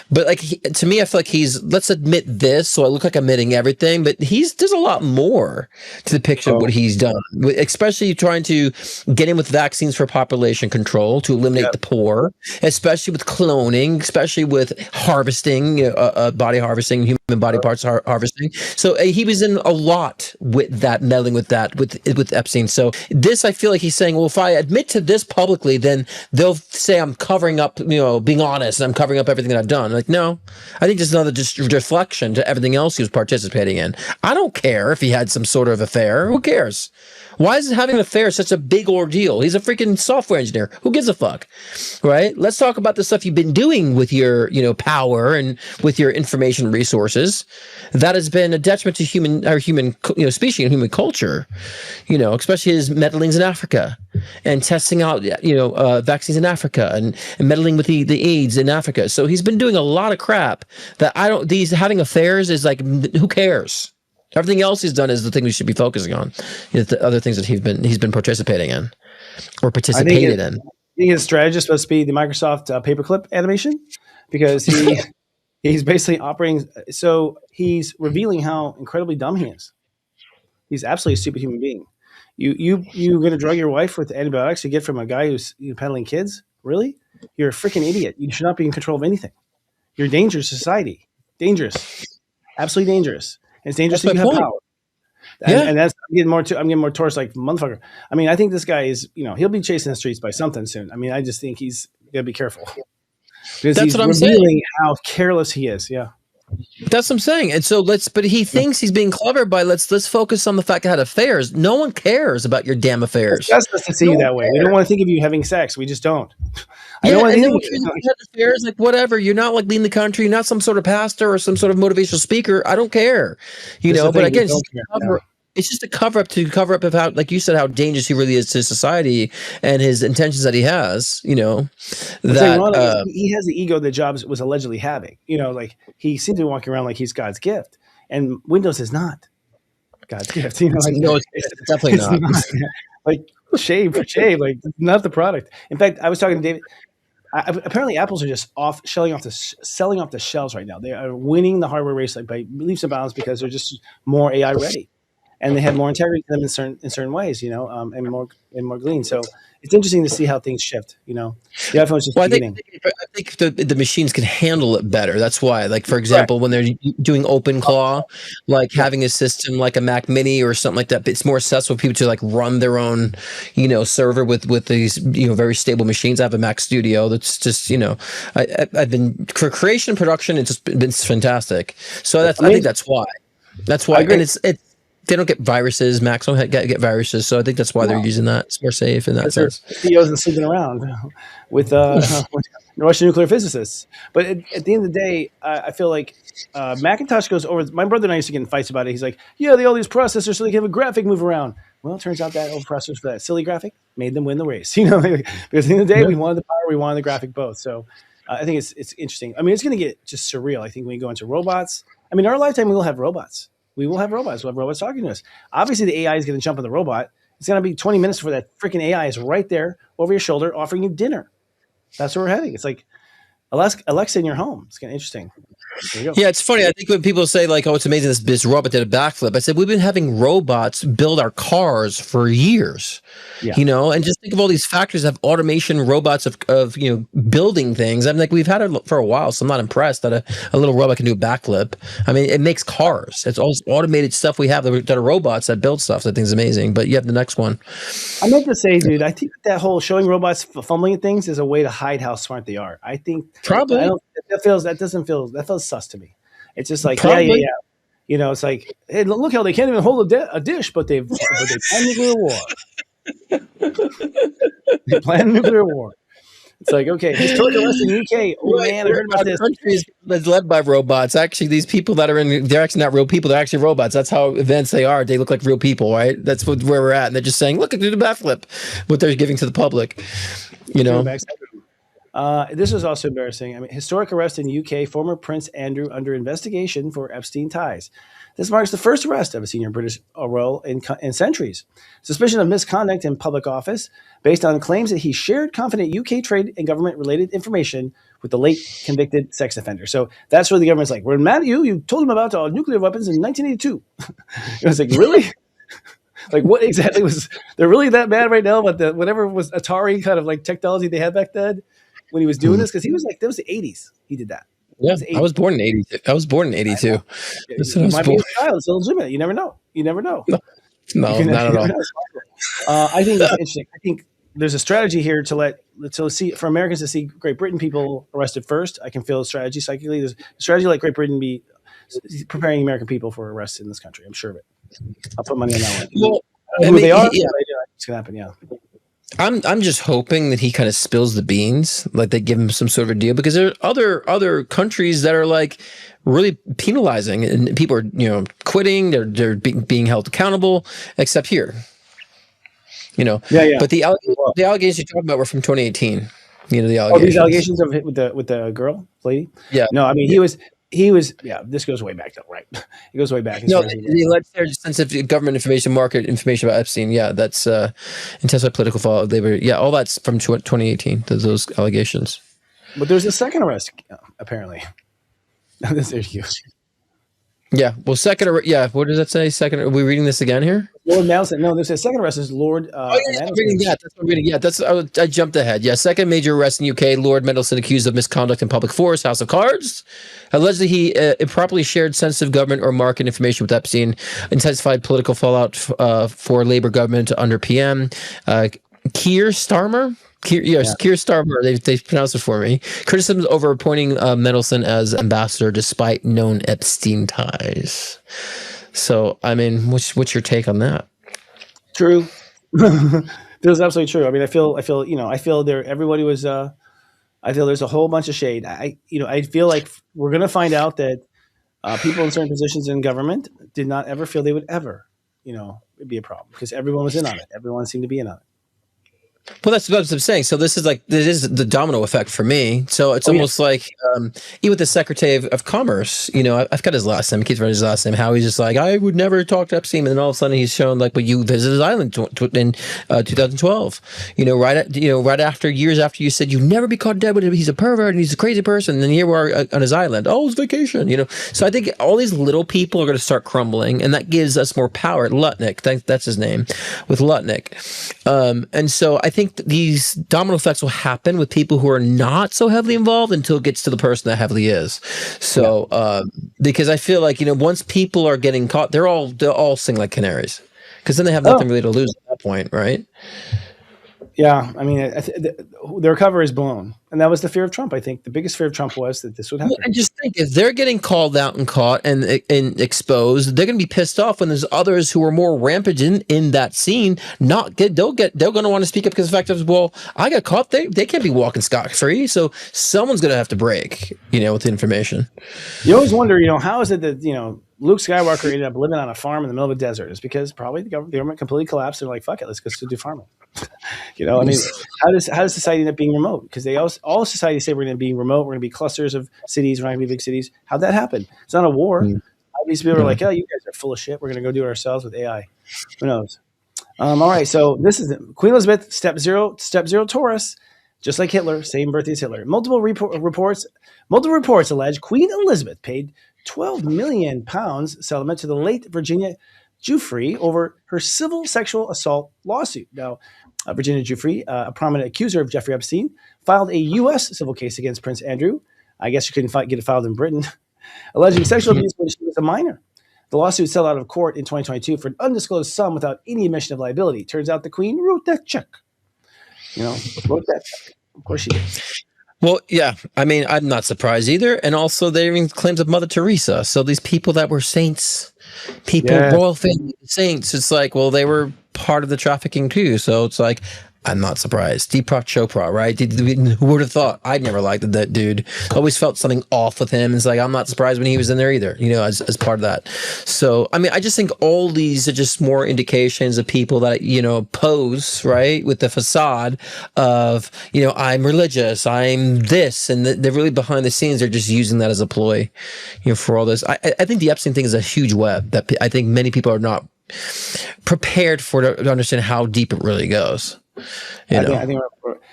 But like to me, I feel like let's admit this, so I look like I'm admitting everything. But there's a lot more to the picture of what he's done, especially trying to get in with vaccines for population control to eliminate the poor, especially with cloning, especially with harvesting, body harvesting, human body parts harvesting. So he was in a lot with that, meddling with that, with Epstein. So this, I feel like he's saying, well, if I admit to this publicly, then they'll say I'm covering up, being honest, and I'm covering up everything that I've done. Like, no, I think there's another just reflection to everything else he was participating in. I don't care if he had some sort of affair. Who cares? Why is having an affair such a big ordeal? He's a freaking software engineer. Who gives a fuck? Right? Let's talk about the stuff you've been doing with your, power and with your information resources. That has been a detriment to human species and human culture. Especially his meddlings in Africa and testing out, vaccines in Africa and meddling with the AIDS in Africa. So he's been doing a lot of crap that having affairs is like, who cares? Everything else he's done is the thing we should be focusing on. The other things that he's been participating in or participated in. I think his strategy is supposed to be the Microsoft paperclip animation, because he's basically operating. So he's revealing how incredibly dumb he is. He's absolutely a stupid human being. You're going to drug your wife with antibiotics you get from a guy who's peddling kids? Really? You're a freaking idiot. You should not be in control of anything. You're dangerous to society. Dangerous. Absolutely dangerous. And it's dangerous if you have power. And that's I'm getting more towards like motherfucker. I mean, I think this guy is, he'll be chasing the streets by something soon. I mean, I just think he's got to be careful. Because that's he's what I'm revealing saying. how careless he is. Yeah. That's what I'm saying. And so but he thinks he's being clever by let's focus on the fact that I had affairs. No one cares about your damn affairs. That's us to see you that way. We don't want to think of you having sex. We just don't. I don't want to think of you had affairs, like whatever. You're not like leading the country. You're not some sort of pastor or some sort of motivational speaker. I don't care. But again, it's just a cover up of how, like you said, how dangerous he really is to society and his intentions that he has. He has the ego that Jobs was allegedly having. Like he seemed to be walking around like he's God's gift, and Windows is not God's gift. No, it's definitely not. Like shave for shave, like not the product. In fact, I was talking to David. Apparently, Apples are just selling off the shelves right now. They are winning the hardware race by leaps and bounds because they're just more AI ready. And they have more integrity to them in certain ways, and more clean. So it's interesting to see how things shift. The iPhone is just beginning. I think the machines can handle it better. That's why, like for example, when they're doing OpenClaw, like having a system like a Mac Mini or something like that, it's more accessible for people to like run their own, server with these very stable machines. I have a Mac Studio that's just I've been for creation and production. It's just been fantastic. So I think that's why. That's why, and it's. They don't get viruses. Macs don't get viruses, so I think that's why they're using that. It's more safe in that sense. CEOs and sleeping around with Russian nuclear physicists. But at the end of the day, I feel like Macintosh goes over. My brother and I used to get in fights about it. He's like, "Yeah, they all these processors so they can have a graphic move around." Well, it turns out that old processors for that silly graphic made them win the race. Because at the end of the day, we wanted the power, we wanted the graphic both. So I think it's interesting. I mean, it's going to get just surreal. I think when we go into robots, I mean, in our lifetime, we will have robots. We will have robots. We'll have robots talking to us. Obviously, the AI is going to jump on the robot. It's going to be 20 minutes before that freaking AI is right there over your shoulder offering you dinner. That's where we're heading. It's like Alexa in your home. It's kind of interesting. There you go. Yeah, it's funny. I think when people say like, "Oh, it's amazing this robot did a backflip," I said we've been having robots build our cars for years. Yeah. You know, and just think of all these factories that have automation robots of building things. I'm like, we've had it for a while, so I'm not impressed that a little robot can do a backflip. I mean, it makes cars. It's all this automated stuff we have that are robots that build stuff. So I think is amazing. But you have the next one. I meant to say, dude, I think that whole showing robots fumbling at things is a way to hide how smart they are. I think Probably. that feels sus to me. It's just like, Probably. yeah. You know, it's like, hey, look how they can't even hold a dish, but they plan nuclear war. They plan nuclear war. It's like, okay, historic arrest in the UK. Oh man, I heard about this. Countries that's led by robots. Actually, these people that are they're actually not real people. They're actually robots. That's how advanced they are. They look like real people, right? That's where we're at. And they're just saying, look, do the backflip. What they're giving to the public, you know. This is also embarrassing. I mean, historic arrest in UK, former Prince Andrew under investigation for Epstein ties. This marks the first arrest of a senior British royal in centuries. Suspicion of misconduct in public office based on claims that he shared confident UK trade and government-related information with the late convicted sex offender. So that's where the government's like, we're mad at you. You told them about nuclear weapons in 1982. It was like, really? Like, what exactly was – they're really that bad right now about whatever was Atari kind of like technology they had back then when he was doing this? Because he was like – that was the 80s. He did that. Yeah, I was born in 82. I was born in 82. You might be a child. It's illegitimate. You never know. No, not at all. I think that's interesting. I think there's a strategy here for Americans to see Great Britain people arrested first. I can feel a strategy psychically. There's a strategy like Great Britain be preparing American people for arrests in this country. I'm sure of it. I'll put money on that one. Well, they are. Yeah. It's gonna happen. Yeah. I'm just hoping that he kind of spills the beans, like they give him some sort of a deal, because there are other countries that are like really penalizing and people are quitting, they're being held accountable, except here. Yeah. But the allegations you're talking about were from 2018. The allegations. Oh, these allegations of with the girl lady. Yeah. No, I mean he was. Yeah, this goes way back though, right? It goes way back. No, the alleged sensitive government information, market information about Epstein. Yeah, that's intensified political fallout. All that's from 2018. Those allegations. But there's a second arrest, apparently. There you go. Yeah. Well, second. Yeah. What does that say? Second. Are we reading this again here? Lord Nelson. No, there's a second arrest. Is Lord. I'm reading that. That's what I'm reading. Yeah. I jumped ahead. Yeah. Second major arrest in UK. Lord Mendelsohn accused of misconduct in public force, House of Cards. Allegedly, he improperly shared sensitive government or market information with Epstein. Intensified political fallout for Labour government under PM. Keir Starmer. Keir Starmer, they pronounced it for me. Criticisms over appointing Mendelsohn as ambassador despite known Epstein ties. So, I mean, what's your take on that? True. Feels absolutely true. I mean, I feel there. Everybody was. I feel there's a whole bunch of shade. I feel like we're gonna find out that people in certain positions in government did not ever feel they would ever, it'd be a problem because everyone was in on it. Everyone seemed to be in on it. Well, that's what I'm saying. So this is the domino effect for me. So it's almost like even with the Secretary of Commerce, I've got his last name. He keeps running his last name. How he's just like, I would never talk to Epstein, and then all of a sudden he's shown like, but you visited his island in 2012. Right after years after you said you never be caught dead with him. He's a pervert and he's a crazy person. And then here we are on his island. Oh, it's vacation. So I think all these little people are going to start crumbling, and that gives us more power. Lutnick, that's his name, with Lutnick, and so I think these domino effects will happen with people who are not so heavily involved until it gets to the person that heavily is. So, because I feel like, once people are getting caught, they'll all sing like canaries because then they have nothing really to lose at that point, right? Yeah, I mean, their cover is blown, and that was the fear of Trump. I think the biggest fear of Trump was that this would happen. Well, I just think if they're getting called out and caught and exposed, they're going to be pissed off when there's others who are more rampant in that scene. They're going to want to speak up because the fact is, well, I got caught. They can't be walking scot free. So someone's going to have to break, with the information. You always wonder, how is it that Luke Skywalker ended up living on a farm in the middle of a desert? It's because probably the government completely collapsed. They're like, fuck it, let's go do farming. I mean, how does society end up being remote? Because all societies say we're going to be remote. We're going to be clusters of cities. We're not going to be big cities. How'd that happen? It's not a war. These people are like, oh, you guys are full of shit. We're going to go do it ourselves with AI. Who knows? All right. So this is Queen Elizabeth, step zero Taurus, just like Hitler, same birthday as Hitler. Multiple reports allege Queen Elizabeth paid £12 million settlement to the late Virginia Giuffre over her civil sexual assault lawsuit. Now, Virginia Giuffre, a prominent accuser of Jeffrey Epstein, filed a U.S. civil case against Prince Andrew. I guess you couldn't get it filed in Britain, alleging sexual abuse when she was a minor. The lawsuit settled out of court in 2022 for an undisclosed sum without any admission of liability. Turns out the Queen wrote that check. Wrote that check. Of course she did. Well, yeah. I mean, I'm not surprised either. And also, they even claims of Mother Teresa. So these people that were saints, royal family saints, it's like, well, they were part of the trafficking too. So it's like, I'm not surprised. Deepak Chopra, right? Who would have thought? I never liked that dude. Always felt something off with him. It's like, I'm not surprised when he was in there either, as part of that. So, I mean, I just think all these are just more indications of people that, pose, right, with the facade of, I'm religious, I'm this, and they're really behind the scenes. They're just using that as a ploy, for all this. I think the Epstein thing is a huge web that I think many people are not prepared to understand how deep it really goes. I think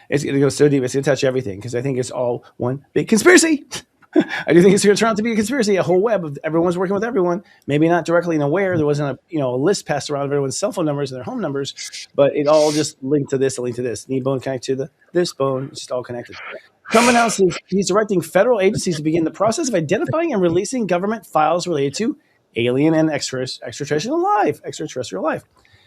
it's going to go so deep. It's going to touch everything because I think it's all one big conspiracy. I do think it's going to turn out to be a conspiracy, a whole web of everyone's working with everyone. Maybe not directly and aware. There wasn't a list passed around of everyone's cell phone numbers and their home numbers, but it all just linked to this, a link to this. Knee bone connected to this bone. It's just all connected. Trump announces he's directing federal agencies to begin the process of identifying and releasing government files related to alien and extraterrestrial life.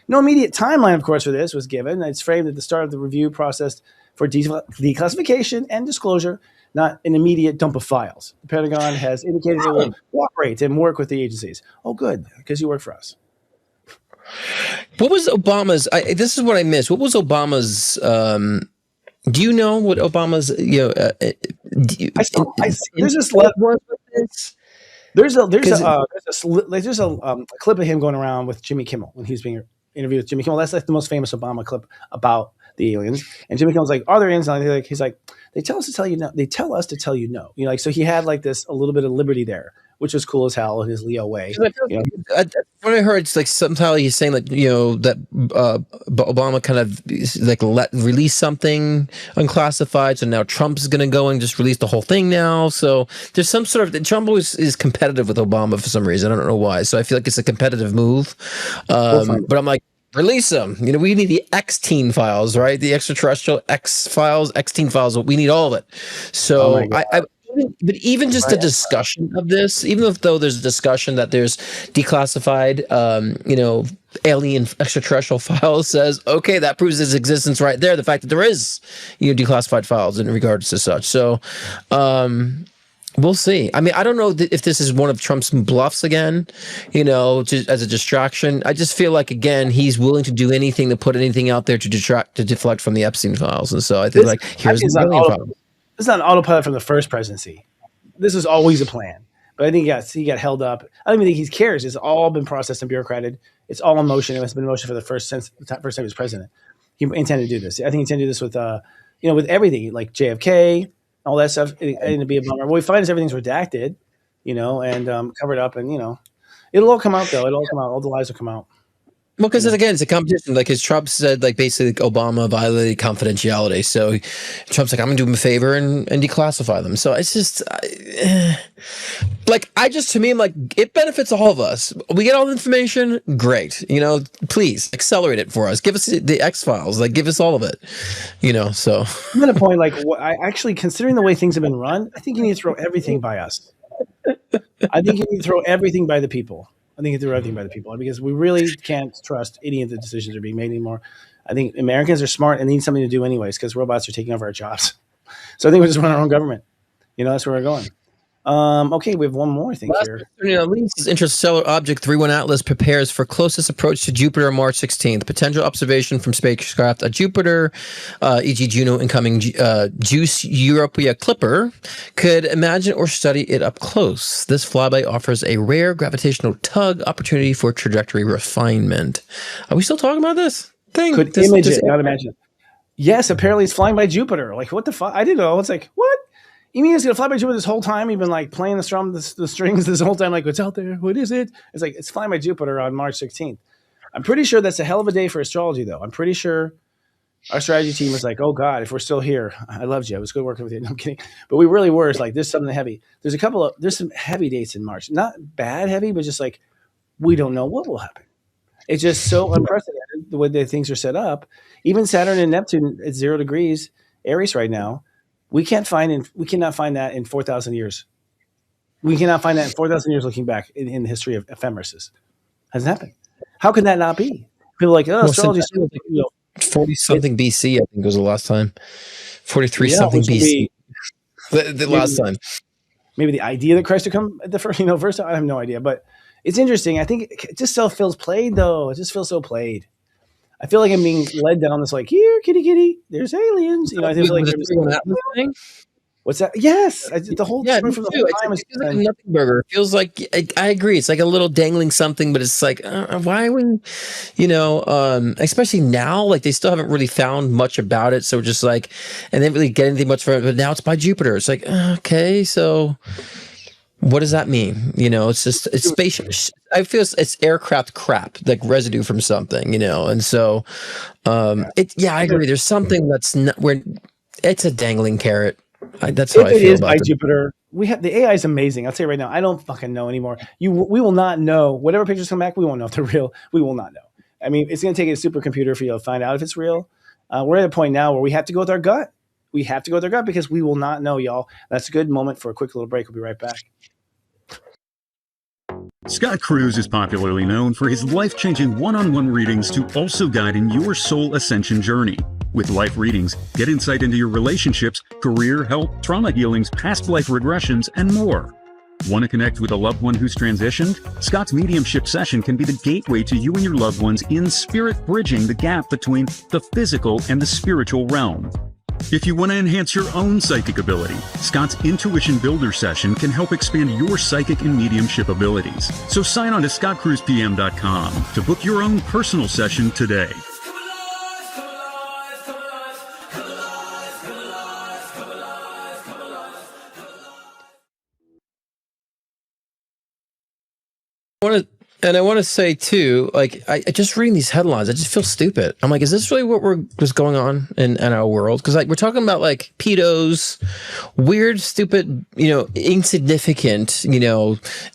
No immediate timeline, of course, for this was given. It's framed at the start of the review process for declassification and disclosure, not an immediate dump of files. The Pentagon has indicated it will cooperate and work with the agencies. Oh, good, because you work for us. What was Obama's? This is what I missed. What was Obama's? Do you know what Obama's? There's this. There's a clip of him going around with Jimmy Kimmel when he was being interviewed with Jimmy Kimmel. That's like the most famous Obama clip about the aliens. And Jimmy Kimmel's like, "Are there aliens?" And he's like, "They tell us to tell you no. They tell us to tell you no." So he had like this a little bit of liberty there, which was cool as hell in his Leo way. What I heard, it's like somehow he's saying that that Obama kind of like release something unclassified, so now Trump is going to go and just release the whole thing now. So there's some sort of Trump always is competitive with Obama for some reason. I don't know why. So I feel like it's a competitive move. But I'm like, release them. We need the X-teen files, right? The extraterrestrial X-teen files. We need all of it. So but even just the discussion of this, even though there's a discussion that there's declassified, alien extraterrestrial files, says, okay, that proves its existence right there. The fact that there is, declassified files in regards to such. So, we'll see. I mean, I don't know if this is one of Trump's bluffs again, just as a distraction. I just feel like, again, he's willing to do anything to put anything out there to deflect from the Epstein files. And so I think here's the alien file. It's not an autopilot from the first presidency. This was always a plan. But I think he got held up. I don't even think he cares. It's all been processed and bureaucrated. It's all in motion. It has been in motion for the first time he was president. He intended to do this. I think he intended to do this with, with everything, like JFK, all that stuff. It to be a bummer. What we find is everything's redacted, and covered up. And, it'll all come out, though. It'll all come out. All the lies will come out. Well, because again, it's a competition. Like, as Trump said, basically Obama violated confidentiality. So Trump's like, I'm going to do him a favor and declassify them. So it's just to me, I'm like, it benefits all of us. We get all the information. Great. Please accelerate it for us. Give us the X files. Give us all of it. So I'm at a point, I actually, considering the way things have been run, I think you need to throw everything by us. I think you need to throw everything by the people. I think it's everything by the people because we really can't trust any of the decisions that are being made anymore. I think Americans are smart and need something to do anyways because robots are taking over our jobs. So I think we just run our own government. That's where we're going. Okay, we have one more thing here. Least interstellar object 31 Atlas prepares for closest approach to Jupiter on March 16th. Potential observation from spacecraft at Jupiter, e.g. Juno incoming JUICE Europa Clipper, could imagine or study it up close. This flyby offers a rare gravitational tug opportunity for trajectory refinement. Are we still talking about this thing? Could image it, not imagine. Yes, apparently it's flying by Jupiter. Like, what the fuck? I didn't know. It's like, what? You mean it's going to fly by Jupiter this whole time? You've been like playing the strings this whole time. Like, what's out there? What is it? It's like, it's flying by Jupiter on March 16th. I'm pretty sure that's a hell of a day for astrology, though. I'm pretty sure our strategy team was like, oh, God, if we're still here, I loved you. It was good working with you. No, I'm kidding. But we really were. It's like, there's something heavy. There's some heavy dates in March. Not bad heavy, but just like, we don't know what will happen. It's just so unprecedented the way the things are set up. Even Saturn and Neptune at 0 degrees Aries right now. We cannot find that in 4,000 years. We cannot find that in 4,000 years looking back in the history of ephemeris. Hasn't happened. How can that not be? People are like, astrology is 40-something BC, I think was the last time. 43-something BC. The last time. Maybe the idea that Christ would come at the first time, I have no idea. But it's interesting. I think it just still feels played, though. It just feels so played. I feel like I'm being led down this like, here, kitty, kitty, there's aliens. I feel like thing? What's that? Yes, the whole time is like a nothing burger. It feels like I agree. It's like a little dangling something, but it's like why are we, especially now, like they still haven't really found much about it. So just like, and they didn't really get anything much from it. But now it's by Jupiter. It's like okay, so. What does that mean? It's spaceship. I feel it's aircraft crap, like residue from something, and so, I agree. There's something that's not where it's a dangling carrot. That's how I feel it is about by it. Jupiter. We have the AI is amazing. I'll tell you right now. I don't fucking know anymore. We will not know whatever pictures come back. We won't know if they're real. We will not know. I mean, it's going to take a supercomputer for you to find out if it's real. We're at a point now where we have to go with our gut. We have to go with our gut because we will not know, y'all. That's a good moment for a quick little break. We'll be right back. Scott Cruz is popularly known for his life-changing one-on-one readings to also guide in your soul ascension journey. With life readings, get insight into your relationships, career, health, trauma healings, past life regressions, and more. Want to connect with a loved one who's transitioned? Scott's mediumship session can be the gateway to you and your loved ones in spirit bridging the gap between the physical and the spiritual realm. If you want to enhance your own psychic ability, Scott's Intuition Builder session can help expand your psychic and mediumship abilities. So sign on to scottcruzpm.com to book your own personal session today. I want to say too, like I just reading these headlines, I just feel stupid. I'm like, is this really what was going on in our world? Because like we're talking about like pedos, weird, stupid, insignificant,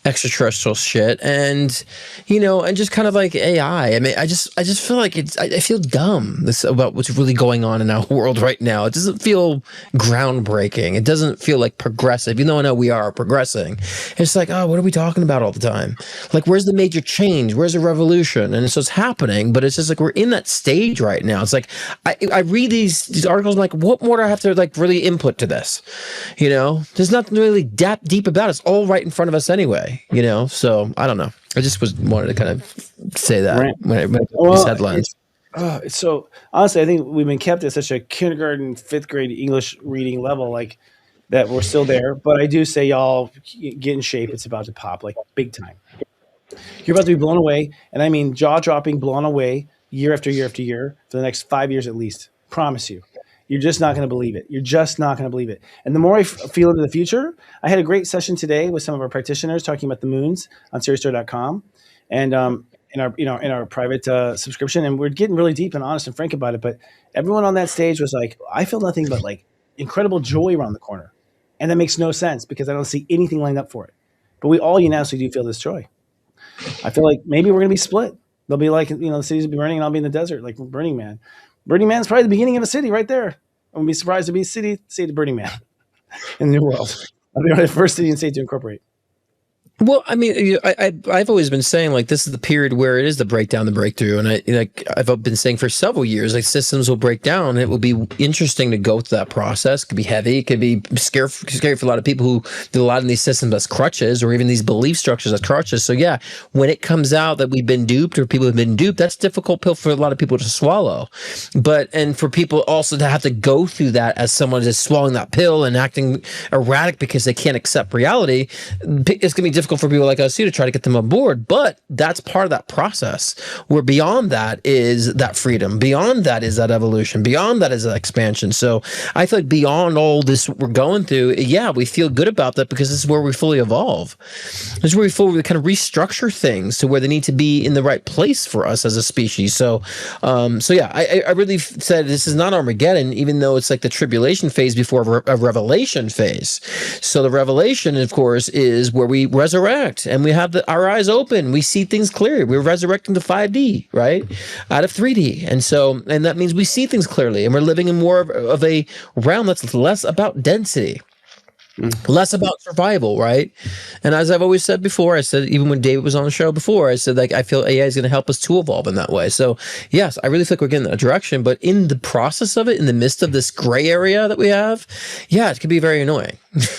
extraterrestrial shit, and and just kind of like AI. I mean, I just feel like I feel dumb about what's really going on in our world right now. It doesn't feel groundbreaking. It doesn't feel like progressive, even though I know we are progressing. It's like, oh, what are we talking about all the time? Like, where's the major change? Where's the revolution? And so it's happening, but it's just like we're in that stage right now. It's like I read these articles, I'm like, what more do I have to like really input to this? There's nothing really deep about it. It's all right in front of us anyway. So I don't know. I just wanted to kind of say that right. when I these headlines. So honestly, I think we've been kept at such a kindergarten, 5th grade English reading level, like that we're still there. But I do say, y'all get in shape. It's about to pop, like big time. You're about to be blown away, and I mean jaw-dropping, blown away year after year after year for the next 5 years at least. Promise you. You're just not going to believe it. You're just not going to believe it. And the more I feel into the future, I had a great session today with some of our practitioners talking about the moons on SiriusStar.com and in our private subscription, and we're getting really deep and honest and frank about it. But everyone on that stage was like, I feel nothing but like incredible joy around the corner, and that makes no sense because I don't see anything lined up for it. But we all unanimously do feel this joy. I feel like maybe we're going to be split. They'll be like, the cities will be burning and I'll be in the desert, like Burning Man. Burning Man's probably the beginning of a city right there. I wouldn't be surprised to be a city, say the Burning Man in the New World. I'll be the first city and state to incorporate. Well, I mean, I've always been saying like this is the period where it is the breakdown, the breakthrough, and I've been saying for several years like systems will break down. It will be interesting to go through that process. It could be heavy, it could be scary for a lot of people who do a lot of these systems as crutches, or even these belief structures as crutches. So yeah, when it comes out that we've been duped or people have been duped, that's a difficult pill for a lot of people to swallow. And for people also to have to go through that as someone is swallowing that pill and acting erratic because they can't accept reality, it's gonna be difficult for people like us too to try to get them on board, but that's part of that process. Where beyond that is that freedom, beyond that is that evolution, beyond that is that expansion. So I feel like beyond all this we're going through, yeah, we feel good about that because this is where we fully evolve. This is where we fully kind of restructure things to where they need to be in the right place for us as a species. So yeah, I really said this is not Armageddon, even though it's like the tribulation phase before a revelation phase. So the revelation, of course, is where we resurrect and we have our eyes open. We see things clearly. We're resurrecting to 5D, right? Out of 3D. And that means we see things clearly and we're living in more of a realm that's less about density. Less about survival, right? And as I've always said before, I said, even when David was on the show before, I said, like, I feel AI is going to help us to evolve in that way. So yes, I really think we're getting that direction, but in the process of it, in the midst of this gray area that we have, yeah, it can be very annoying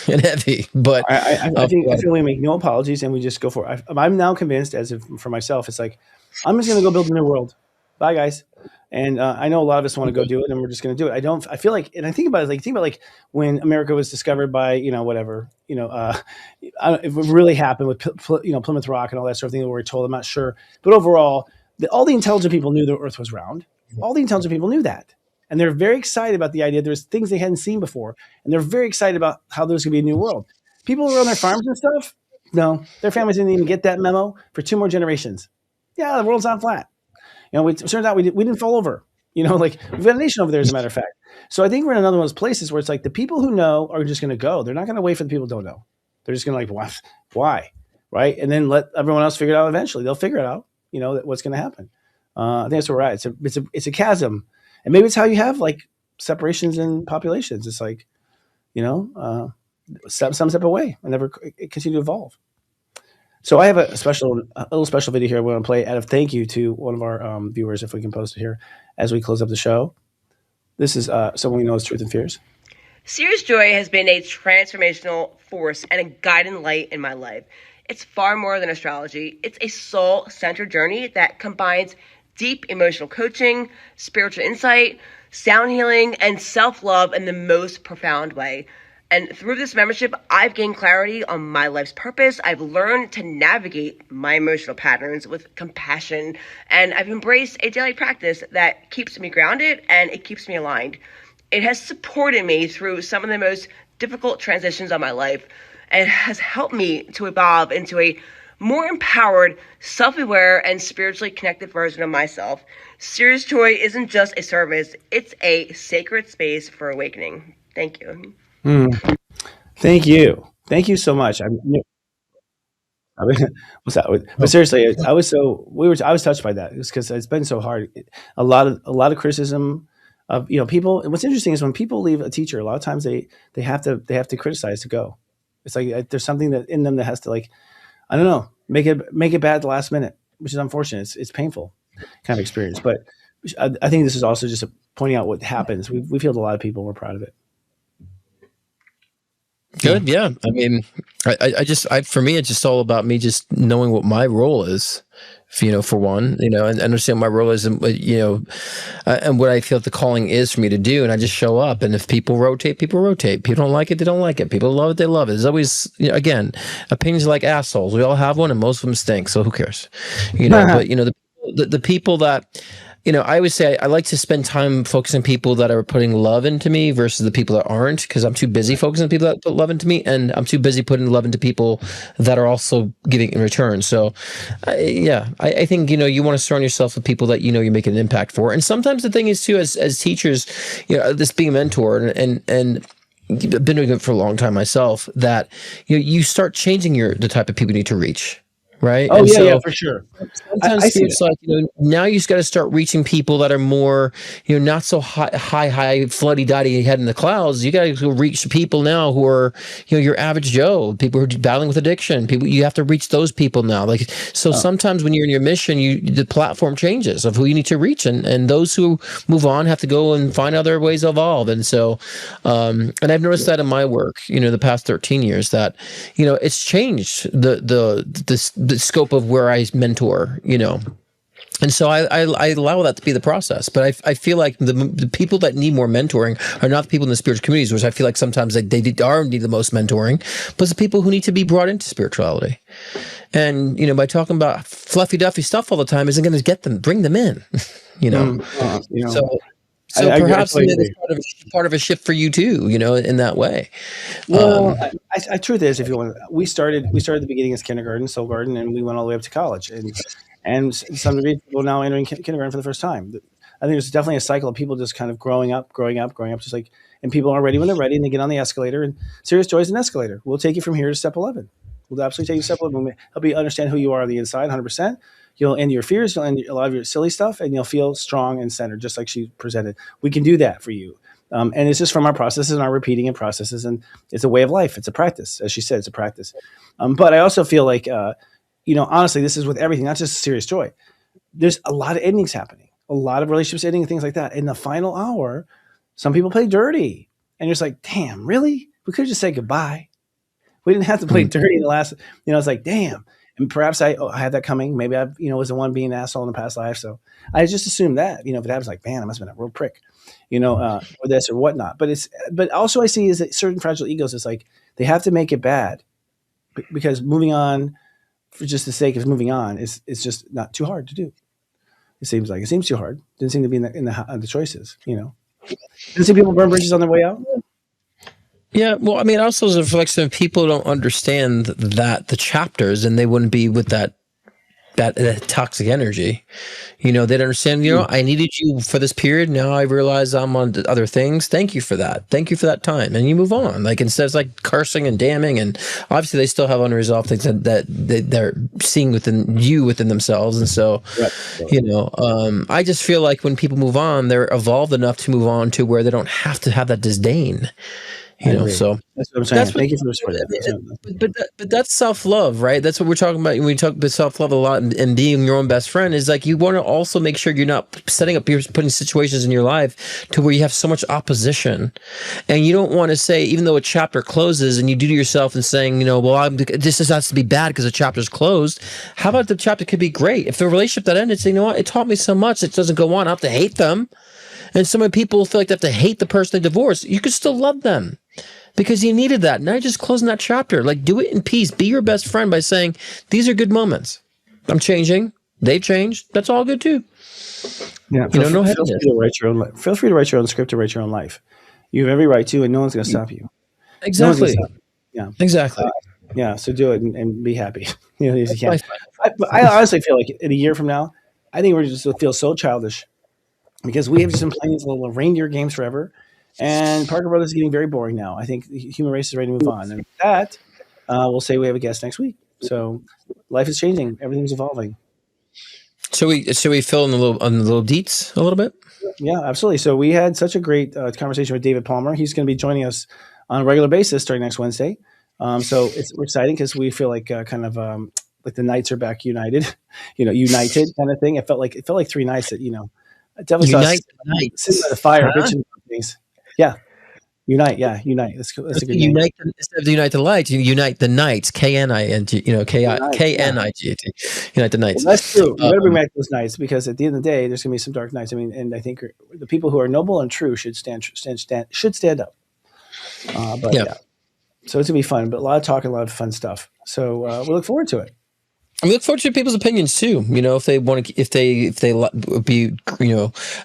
and heavy, but I think we make no apologies and we just go for it. I'm now convinced, as if for myself, it's like, I'm just going to go build a new world. Bye guys. And I know a lot of us want to go do it, and we're just going to do it. I feel like, and I think about it, like when America was discovered by, whatever, if it really happened with, Plymouth Rock and all that sort of thing that we're told, I'm not sure. But overall, all the intelligent people knew the earth was round. All the intelligent people knew that. And they're very excited about the idea. There's things they hadn't seen before. And they're very excited about how there's going to be a new world. People who are on their farms and stuff, no, their families didn't even get that memo for 2 more generations. Yeah, the world's not flat. It turns out we didn't fall over. Like we've got a nation over there, as a matter of fact. So I think we're in another one of those places where it's like the people who know are just going to go. They're not going to wait for the people who don't know. They're just going to like, why, right? And then let everyone else figure it out eventually. They'll figure it out. What's going to happen. I think that's where we're at. It's a chasm, and maybe it's how you have like separations in populations. It's like, some step away and never continue to evolve. So I have a little special video here I want to play out of thank you to one of our viewers, if we can post it here as we close up the show. This is someone we know as Truth and Fears. Serious Joy has been a transformational force and a guiding light in my life. It's far more than astrology. It's a soul-centered journey that combines deep emotional coaching, spiritual insight, sound healing, and self-love in the most profound way. And through this membership, I've gained clarity on my life's purpose. I've learned to navigate my emotional patterns with compassion, and I've embraced a daily practice that keeps me grounded and it keeps me aligned. It has supported me through some of the most difficult transitions of my life and has helped me to evolve into a more empowered, self-aware, and spiritually connected version of myself. Serious Joy isn't just a service, it's a sacred space for awakening. Thank you. Thank you. Thank you so much. What's that? But seriously, I was touched by that. It's because it's been so hard. A lot of criticism of people. And what's interesting is when people leave a teacher, a lot of times they have to criticize to go. It's like there's something that in them that has to, like, I don't know, make it bad at the last minute, which is unfortunate. It's painful kind of experience. But I think this is also just pointing out what happens. We've healed a lot of people. We're proud of it. Good. Yeah. I mean, for me, it's just all about me just knowing what my role is, for one, and understand what my role is, and what I feel the calling is for me to do. And I just show up. And if people rotate, people rotate. People don't like it, they don't like it. People love it, they love it. There's always, again, opinions are like assholes. We all have one, and most of them stink. So who cares? But the people that, I always say I like to spend time focusing on people that are putting love into me versus the people that aren't, because I'm too busy focusing on people that put love into me, and I'm too busy putting love into people that are also giving in return. So, I think, you want to surround yourself with people that you're making an impact for. And sometimes the thing is too, as teachers, this being a mentor and I've been doing it for a long time myself, that you start changing the type of people you need to reach. right? Oh And yeah, so for sure. sometimes I see it's like, now you just got to start reaching people that are more, not so high floody-dotty head in the clouds. You got to go reach people now who are, your average Joe, people who are battling with addiction. People, you have to reach those people now. Like, so sometimes when you're in your mission, the platform changes of who you need to reach, and those who move on have to go and find other ways to evolve. And so, and I've noticed that in my work, the past 13 years, that, it's changed the scope of where I mentor, and so I allow that to be the process. But I feel like the people that need more mentoring are not the people in the spiritual communities, which I feel like sometimes they are need the most mentoring, but it's the people who need to be brought into spirituality. And, by talking about fluffy duffy stuff all the time isn't going to bring them in, So I perhaps totally it's part of a shift for you too, in that way. Well, truth is, if you want, we started at the beginning as kindergarten, soul garden, and we went all the way up to college, and some degree people now entering kindergarten for the first time. I think there's definitely a cycle of people just kind of growing up, just like, and people are ready when they're ready, and they get on the escalator. And Serious Joy is an escalator. We'll take you from here to step 11. We'll absolutely take you to step 11. We'll help you understand who you are on the inside, 100%. You'll end your fears, you'll end a lot of your silly stuff, and you'll feel strong and centered, just like she presented. We can do that for you. And it's just from our processes and our repeating and processes. And it's a way of life. It's a practice. As she said, it's a practice. But I also feel like, honestly, this is with everything, not just Serious Joy. There's a lot of endings happening, a lot of relationships ending and things like that. In the final hour, some people play dirty. And you're just like, damn, really? We could have just said goodbye. We didn't have to play dirty in the last, it's like, damn. And perhaps I had that coming. Maybe I, was the one being an asshole in the past life. So I just assumed that, if it happens, like, man, I must have been a real prick, or this or whatnot. But also I see is that certain fragile egos, it's like they have to make it bad because moving on for just the sake of moving on is just not too hard to do. It seems too hard. Didn't seem to be in the choices, Didn't see people burn bridges on their way out. Yeah, well, I mean, also as a reflection of people don't understand that the chapters, and they wouldn't be with that toxic energy. They don't understand, I needed you for this period. Now I realize I'm on other things. Thank you for that. Thank you for that time. And you move on. Like, instead of like cursing and damning, and obviously they still have unresolved things that they're seeing within themselves. And so, I just feel like when people move on, they're evolved enough to move on to where they don't have to have that disdain. So that's what I'm saying. Thank you for the but that's self-love, right? That's what we're talking about when we talk about self-love a lot, and being your own best friend is like, you want to also make sure you're not putting situations in your life to where you have so much opposition, and you don't want to say, even though a chapter closes, and you do to yourself and saying, this has to be bad because the chapter's closed. How about the chapter could be great? If the relationship that ended, say, it taught me so much, it doesn't go on. I have to hate them. And so many people feel like they have to hate the person they divorced. You could still love them because you needed that. Now you're just closing that chapter. Like, do it in peace. Be your best friend by saying, these are good moments. I'm changing. They've changed. That's all good too. Yeah. Feel free to write your own script to write your own life. You have every right to, and no one's going to stop you. Exactly. Yeah. Exactly. So do it and be happy. If you can. I honestly feel like in a year from now, I think we're just going to feel so childish. Because we have just been playing these little reindeer games forever, and Parker Brothers is getting very boring now. I think the human race is ready to move on, and with that, we'll say we have a guest next week. So life is changing, everything's evolving. Should we fill in the little deets a little bit? Yeah, absolutely. So we had such a great conversation with David Palmer. He's going to be joining us on a regular basis starting next Wednesday. So we're exciting because we feel like like the Knights are back united, united kind of thing. It felt like 3 nights that I definitely unite saw sitting by the fire, bitching things. Yeah, unite. That's a good unite name. Instead of unite the light, you unite the Knights. K-N-I-N-G. K-N-I-G-T. Unite the Knights. Well, that's true. You got to bring back those nights because at the end of the day, there's going to be some dark nights. I mean, and I think the people who are noble and true should stand up. But yeah, so it's gonna be fun. But a lot of talking, a lot of fun stuff. So we look forward to it. I look forward to people's opinions too. If they want to, if they would be,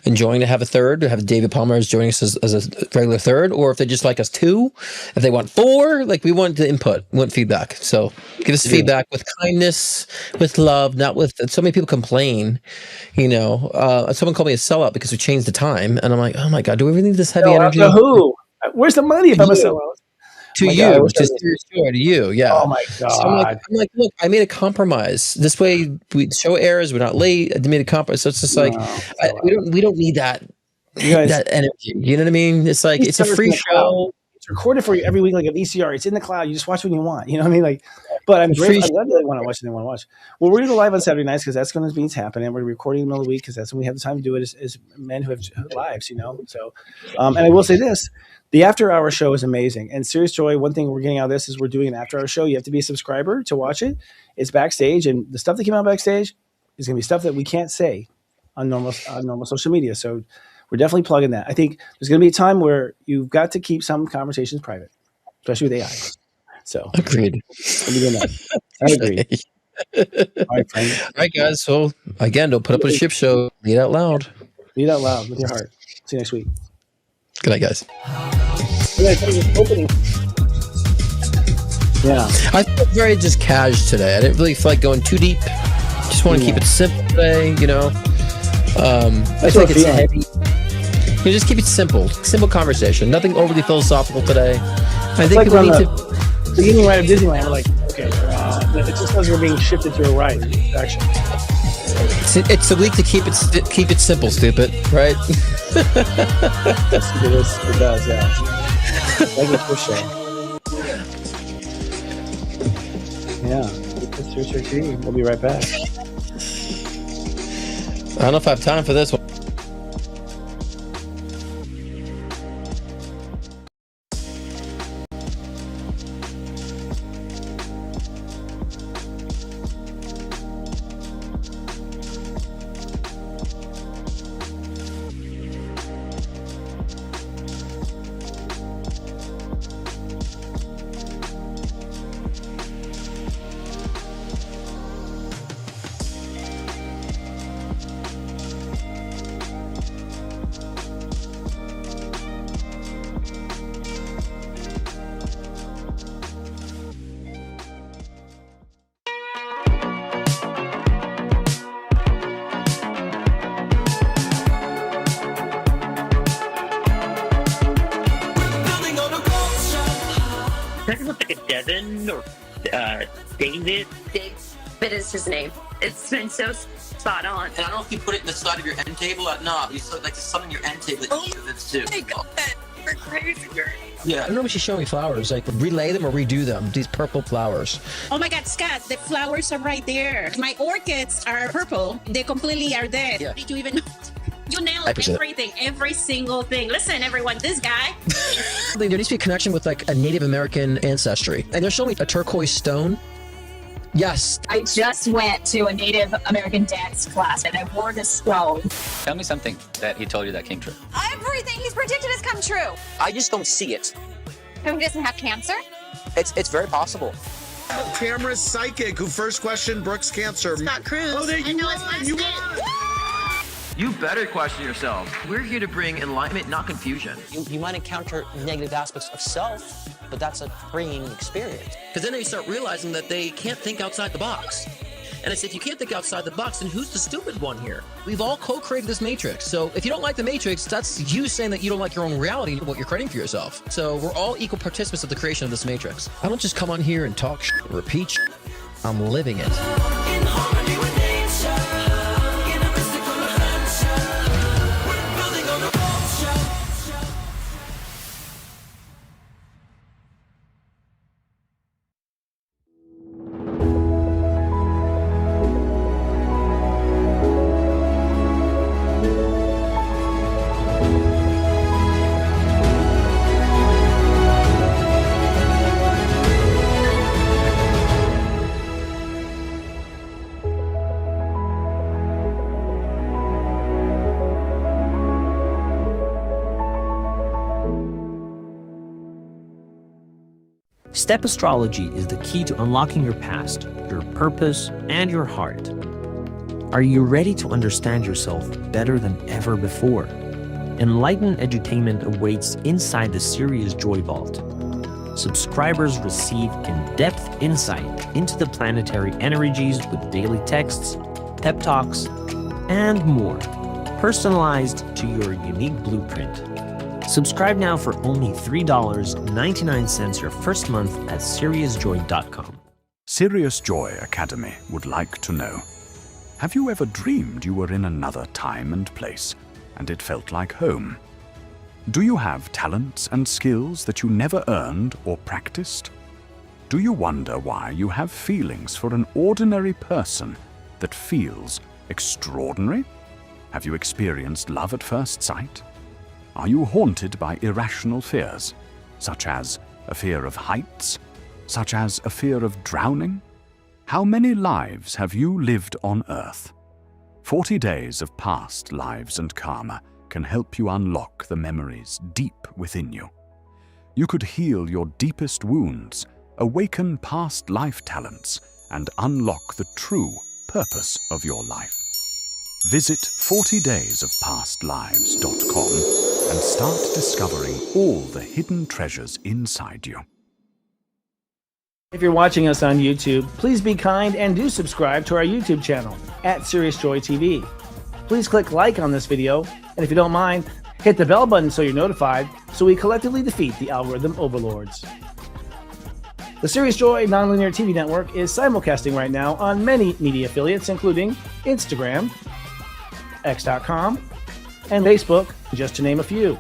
enjoying to have a third, to have David Palmer as joining us as a regular third, or if they just like us 2, if they want 4, like we want the input, we want feedback. So give us feedback with kindness, with love, not with. So many people complain. Someone called me a sellout because we changed the time, and I'm like, oh my god, do we really need this heavy energy? Who? Where's the money if I'm a sellout? to my you, God, I wish I to was- Serious Joy, to you. Yeah. Oh my So I'm like, look, I made a compromise. This way, the show airs. We're not late. I made a compromise. So it's just like we don't need that You guys, that energy. You know what I mean? It's like it's a VCR is in free the cloud. show. It's recorded for you every week like a VCR. It's in the cloud. You just watch when you want. You know what I mean? Like, but I'm It's a grateful. free I love that they want to watch and they want to watch. Well, we're gonna go live on Saturday nights because that's going to be happening. We're recording in the middle of the week because that's when we have the time to do it as men who have lives. You know. So, and I will say this: the after hour show is amazing. And Serious Joy, one thing we're getting out of this is we're doing an after hour show. You have to be a subscriber to watch it. It's backstage, and the stuff that came out backstage is going to be stuff that we can't say on normal social media. So we're definitely plugging that. I think there's going to be a time where you've got to keep some conversations private, especially with AI. So Agreed. we'll be doing that. I agree. All right, friend. All right, guys. So again, don't put up with a ship show. Lead out loud. Read out loud with your heart. See you next week. Good night, guys. Good night. Thank you for opening. Yeah. I felt very just cash today. I didn't really feel like going too deep. Just want to keep it simple today, you know. I think it's heavy. You just keep it simple conversation. Nothing overly philosophical today. I think like people need the to. beginning ride of Disneyland. We're like, okay, it's just because we're being shifted to a ride. Actually, It's a week to keep it simple, stupid, right? it does, yeah. Like a push show. Yeah, it's Serious TV. We'll be right back. I don't know if I have time for this one. Like a Devin or David. David is his name. It's been so spot on. And I don't know if you put it in the side of your end table. No, you like there's something in your end table that you this too. My God, you're crazy. Yeah. I don't know if she's showing me flowers. Like relay them or redo them. These purple flowers. Oh my God, Scott, the flowers are right there. My orchids are purple. They completely are dead. Yeah. Did you even know? You nailed everything, every single thing. Listen, everyone, this guy. There needs to be a connection with like a Native American ancestry. And they're showing me a turquoise stone. Yes. I just went to a Native American dance class and I wore this stone. Tell me something that he told you that came true. Everything he's predicted has come true. I just don't see it. Who doesn't have cancer? It's very possible. Camera's psychic who first questioned Brooke's cancer. Scott Cruz. Oh, there you won. You better question yourself. We're here to bring enlightenment, not confusion. You might encounter negative aspects of self, but that's a freeing experience. Because then they start realizing that they can't think outside the box. And I say, if you can't think outside the box, then who's the stupid one here? We've all co-created this matrix. So if you don't like the matrix, that's you saying that you don't like your own reality, what you're creating for yourself. So we're all equal participants of the creation of this matrix. I don't just come on here and talk repeat I'm living it. Step astrology is the key to unlocking your past, your purpose, and your heart. Are you ready to understand yourself better than ever before? Enlightened edutainment awaits inside the Serious Joy Vault. Subscribers receive in-depth insight into the planetary energies with daily texts, pep talks, and more, personalized to your unique blueprint. Subscribe now for only $3.99 your first month at SeriousJoy.com. Serious Joy Academy would like to know, have you ever dreamed you were in another time and place, and it felt like home? Do you have talents and skills that you never earned or practiced? Do you wonder why you have feelings for an ordinary person that feels extraordinary? Have you experienced love at first sight? Are you haunted by irrational fears, such as a fear of heights, such as a fear of drowning? How many lives have you lived on Earth? 40 days of past lives and karma can help you unlock the memories deep within you. You could heal your deepest wounds, awaken past life talents, and unlock the true purpose of your life. Visit 40daysofpastlives.com and start discovering all the hidden treasures inside you. If you're watching us on YouTube, please be kind and do subscribe to our YouTube channel at Serious Joy TV. Please click like on this video, and if you don't mind, hit the bell button so you're notified, so we collectively defeat the algorithm overlords. The Serious Joy Nonlinear TV Network is simulcasting right now on many media affiliates, including Instagram, X.com, and Facebook, just to name a few.